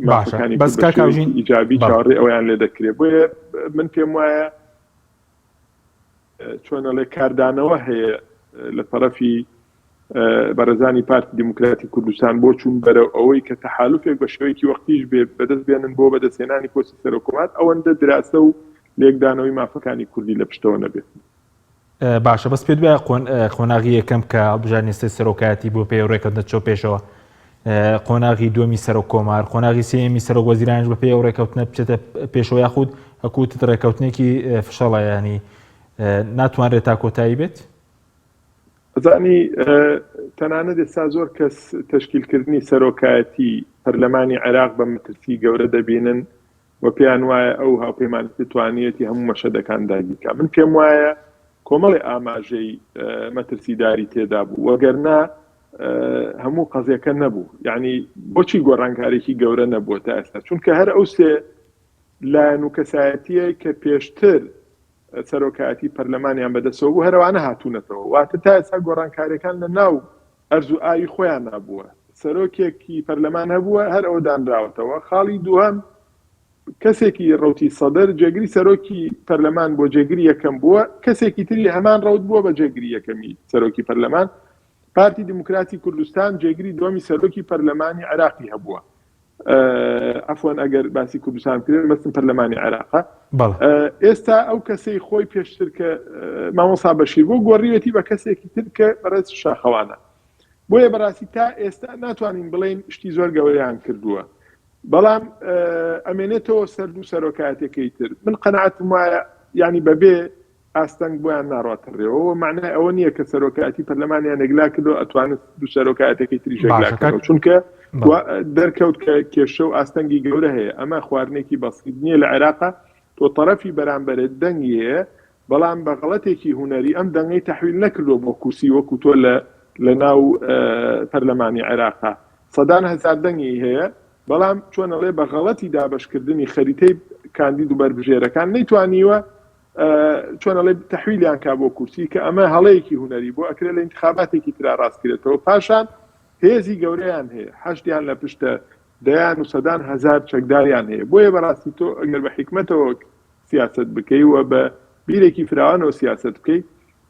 مافەکانی ئیجابی چاڕێ ئەویان لێ دەکرێت بۆیە من پێم وایە چۆنەڵێ کاردانەوە هەیە لە طرفی بەرەزانی پارتی دیموکراتی کوردستان بۆ چوون بەرەو ئەوەی کە تەحالوفێک بە شێوەیەکی وەختیش بەدەست بێنن بۆ بەدەستهێنانی پۆستی سەرۆکۆمات ئەوەندە دراسە و لێکدانەوەی مافەکانی کوردی لە پشتەوە نەبێت. باشە بەس پێت وایە قۆناغی یەکەم کە هەڵبژاردننی سەرۆکایەتی بۆ پێی ڕێکەوتنە چۆ پێشەوە قۆناغی دووەمی سەرۆکۆمار قۆناغی سێمی سەرۆک وەزیرانیش بە پێی ئەو ڕێکەوتنە بچێتە پێشەوە یاخود هەکووتت ڕێکەوتنێکی فشەڵە ینی ناتوانرێت تا کۆتایی بێت؟ زانی تەنانەت ئێستا زۆر کەس تەشکیلکردنی سەرۆکایەتی پەرلەمانی عێراق بە مەترسی گەورە دەبینن و پێیان وایە ئەو هاوپەیمانێت توانیەتی هەموو مەشەدەکان داگیرکە من پێم وایە کۆمەڵی ئاماژەی مەترسیداری تێدا بوو وەگەرنا هەموو قەزیەکە نەبوو یعنی بۆچی گۆڕانکارێکی گەورە نەبووە تا ئێستا چونکە هەر ئەو سێ لایەن و کەسایەتیە کە پێشتر سەرۆکایەتی پەرلەمانیان بەدەستەوە بوو هەروانە هاتوونەتەوە واتە تا ئێستا گۆڕانکاریەکان لە ناو ئەرز و ئاوی خۆیان نبووە سەرۆکێکی پەرلەمان هەبووە هەر ئەوە دانراوەتەوە خاڵی دووەم کەسێکی ڕوتی سەدەر جێگری سەرۆکی پەرلەمان بۆ جێگری یەکەم بووە کەسێکی تری هەمان ڕوت بووە بە جێگری یەکەمی سەرۆکی پەرلەمان پارتی دموکراتی کوردستان جێگری دومی سەرۆکی پەرلەمانی عێراقی هەبووە ئەفوان ئەگەر باسی کوردستان کرد بەستم پەرلەمانی عێراقە ئێستا ئەو کەسەی خۆی پێشتر کە مامۆستا بەشیر بۆ گۆڕیوەتی بە کەسێکی تر کە بەڕێز شاخەوانە بۆیە بەڕاستی تا ئێستا ناتوانین بڵێن شتی زۆر گەورەیان کردووە بەڵام ئەمێنێتەوە سەرد و سەرۆکایەتەکەی تر من قەنەعەتم وایە یعنی بەبێ ئاستەنگ بۆیان ناڕاتڕێەوە معنای ئەوە نییە کە سەرۆکایەتی پەرلەمانیان نەگلا کردو ئەتوانێت دو سەرۆکایەتەکەی تری ژەگلاکەەوە چونکە دەرکەوت کە کێشە و ئاستەنگی گەورە هەیە ئەمە خواردنێکی بەسیط نییە لە عێراقا تۆ تەرەفی بەرامبەرت دەنگی هەیە بەڵام بە غەڵەتێکی هوەری ئەم دەنگەی تەحویل نەکردو بۆ کورسی وەکو تۆ لە ناو پەرلەمانی عێراقا سەدان هەزار دەنگی هەیە بەڵام چۆنەڵێ بە غەڵەتی دابشکردنی خەریتەی کاندید و بەربژێرەکان نەیتوانیوە چۆنەڵێ تەحویلیان کا بۆ کورسی کە ئەمە هەڵەیەکی هوەری بۆ ئەکرێت لە انتخاباتێکی ترا ڕاستکرێتەوە پاشان هێزی گەورەیان هەیە حەشتیان لە پشتە دەیان و سەدان هەزار چەکداریان هەیە بۆیە بەڕاستی تۆ ئەگەر بە حکمەتەوە سیاست بکەی و بە بیرێکی فراوانەوە سیاست بکەی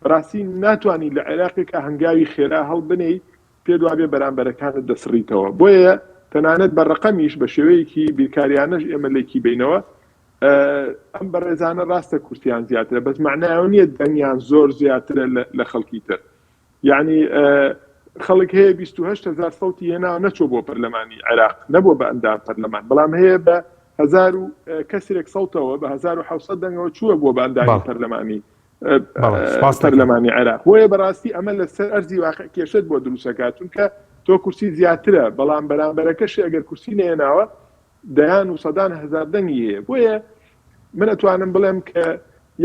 ڕاستی ناتوانانی لە عێراقێکە هەنگاوی خێرا هەڵبنەی پێ دوابێ بەرامبەرەکانت دەسڕیتەوە بۆیە تەنانەت بە ڕقەمیش بە شێوەیەکی بیرکاریانەش ئێمە لێکی بینەوە ئەم بەڕێزانە ڕاستە کورسیان زیاترە بەس معنایەوە نییە دەنگیان زۆر زیاترە لە خەڵکی تر یعنی خەڵک هەیە 28,000 سەوتی هێناوە نەچۆ بۆ پەرلەمانی عێراق نەبووە بە ئەندام پەرلەمان بەڵام هەیە بە 1000 کەسێک سەوتەوە بە 1700 دەنگەوە چووە بۆ بە ئەندامی پەرلەمانی پەرلەمانی عێراق بۆیە بەڕاستی ئەمە لەسەر ئەرزی واقع کێشت بۆ دروستەکات چونکە تۆ کورسی زیاترە بەڵام بەرامبەرەکەشی ئەگەر کورسی نێناوە دەیان و سەدان هەزار دەنگی هەیە بۆیە من ئەتوانم بڵێم کە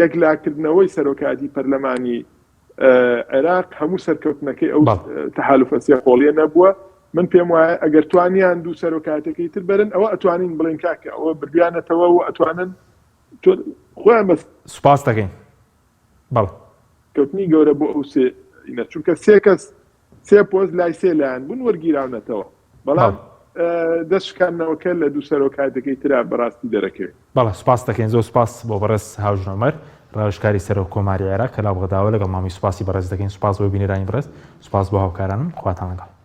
یەکلاکردنەوەی سەرۆکایەتی پەرلەمانی عێراق هەموو سەرکەوتنەکەی ئەو تەحالوفە سێقۆڵیە نەبووە من پێم وایە ئەگەر توانیان دوو سەرۆکایەتەکەی تر بەرن ئەوە ئەتوانین بڵێن کاکە ئەوە بردیانەتەوە و ئەتوانن خۆیان بەس سوپاس دەکەین بەڵ کەوتنی گەورە بۆ ئەو سێ چونکە سێ کەس سێ پۆست لای سێ لایەن بوون وەرگیراونەتەوە بەڵام دەستشکاندنەوەکە لە دوو سەرۆکایەتەکەی ترا بەڕاستی دەرەکەوێت بەڵە سوپاس دەکەین زۆر سوپاس بۆ بەڕێز هاوژنۆمەر ڕێژکاری سەرۆک کۆماری عێراق کە لاو بەغداوە لەگەڵ مامی سوپاسی بەڕێز دەکەین سوپاس بۆ بینێرانی بەڕێز سوپاس بۆ هاوکارانم خواتان لەگەڵ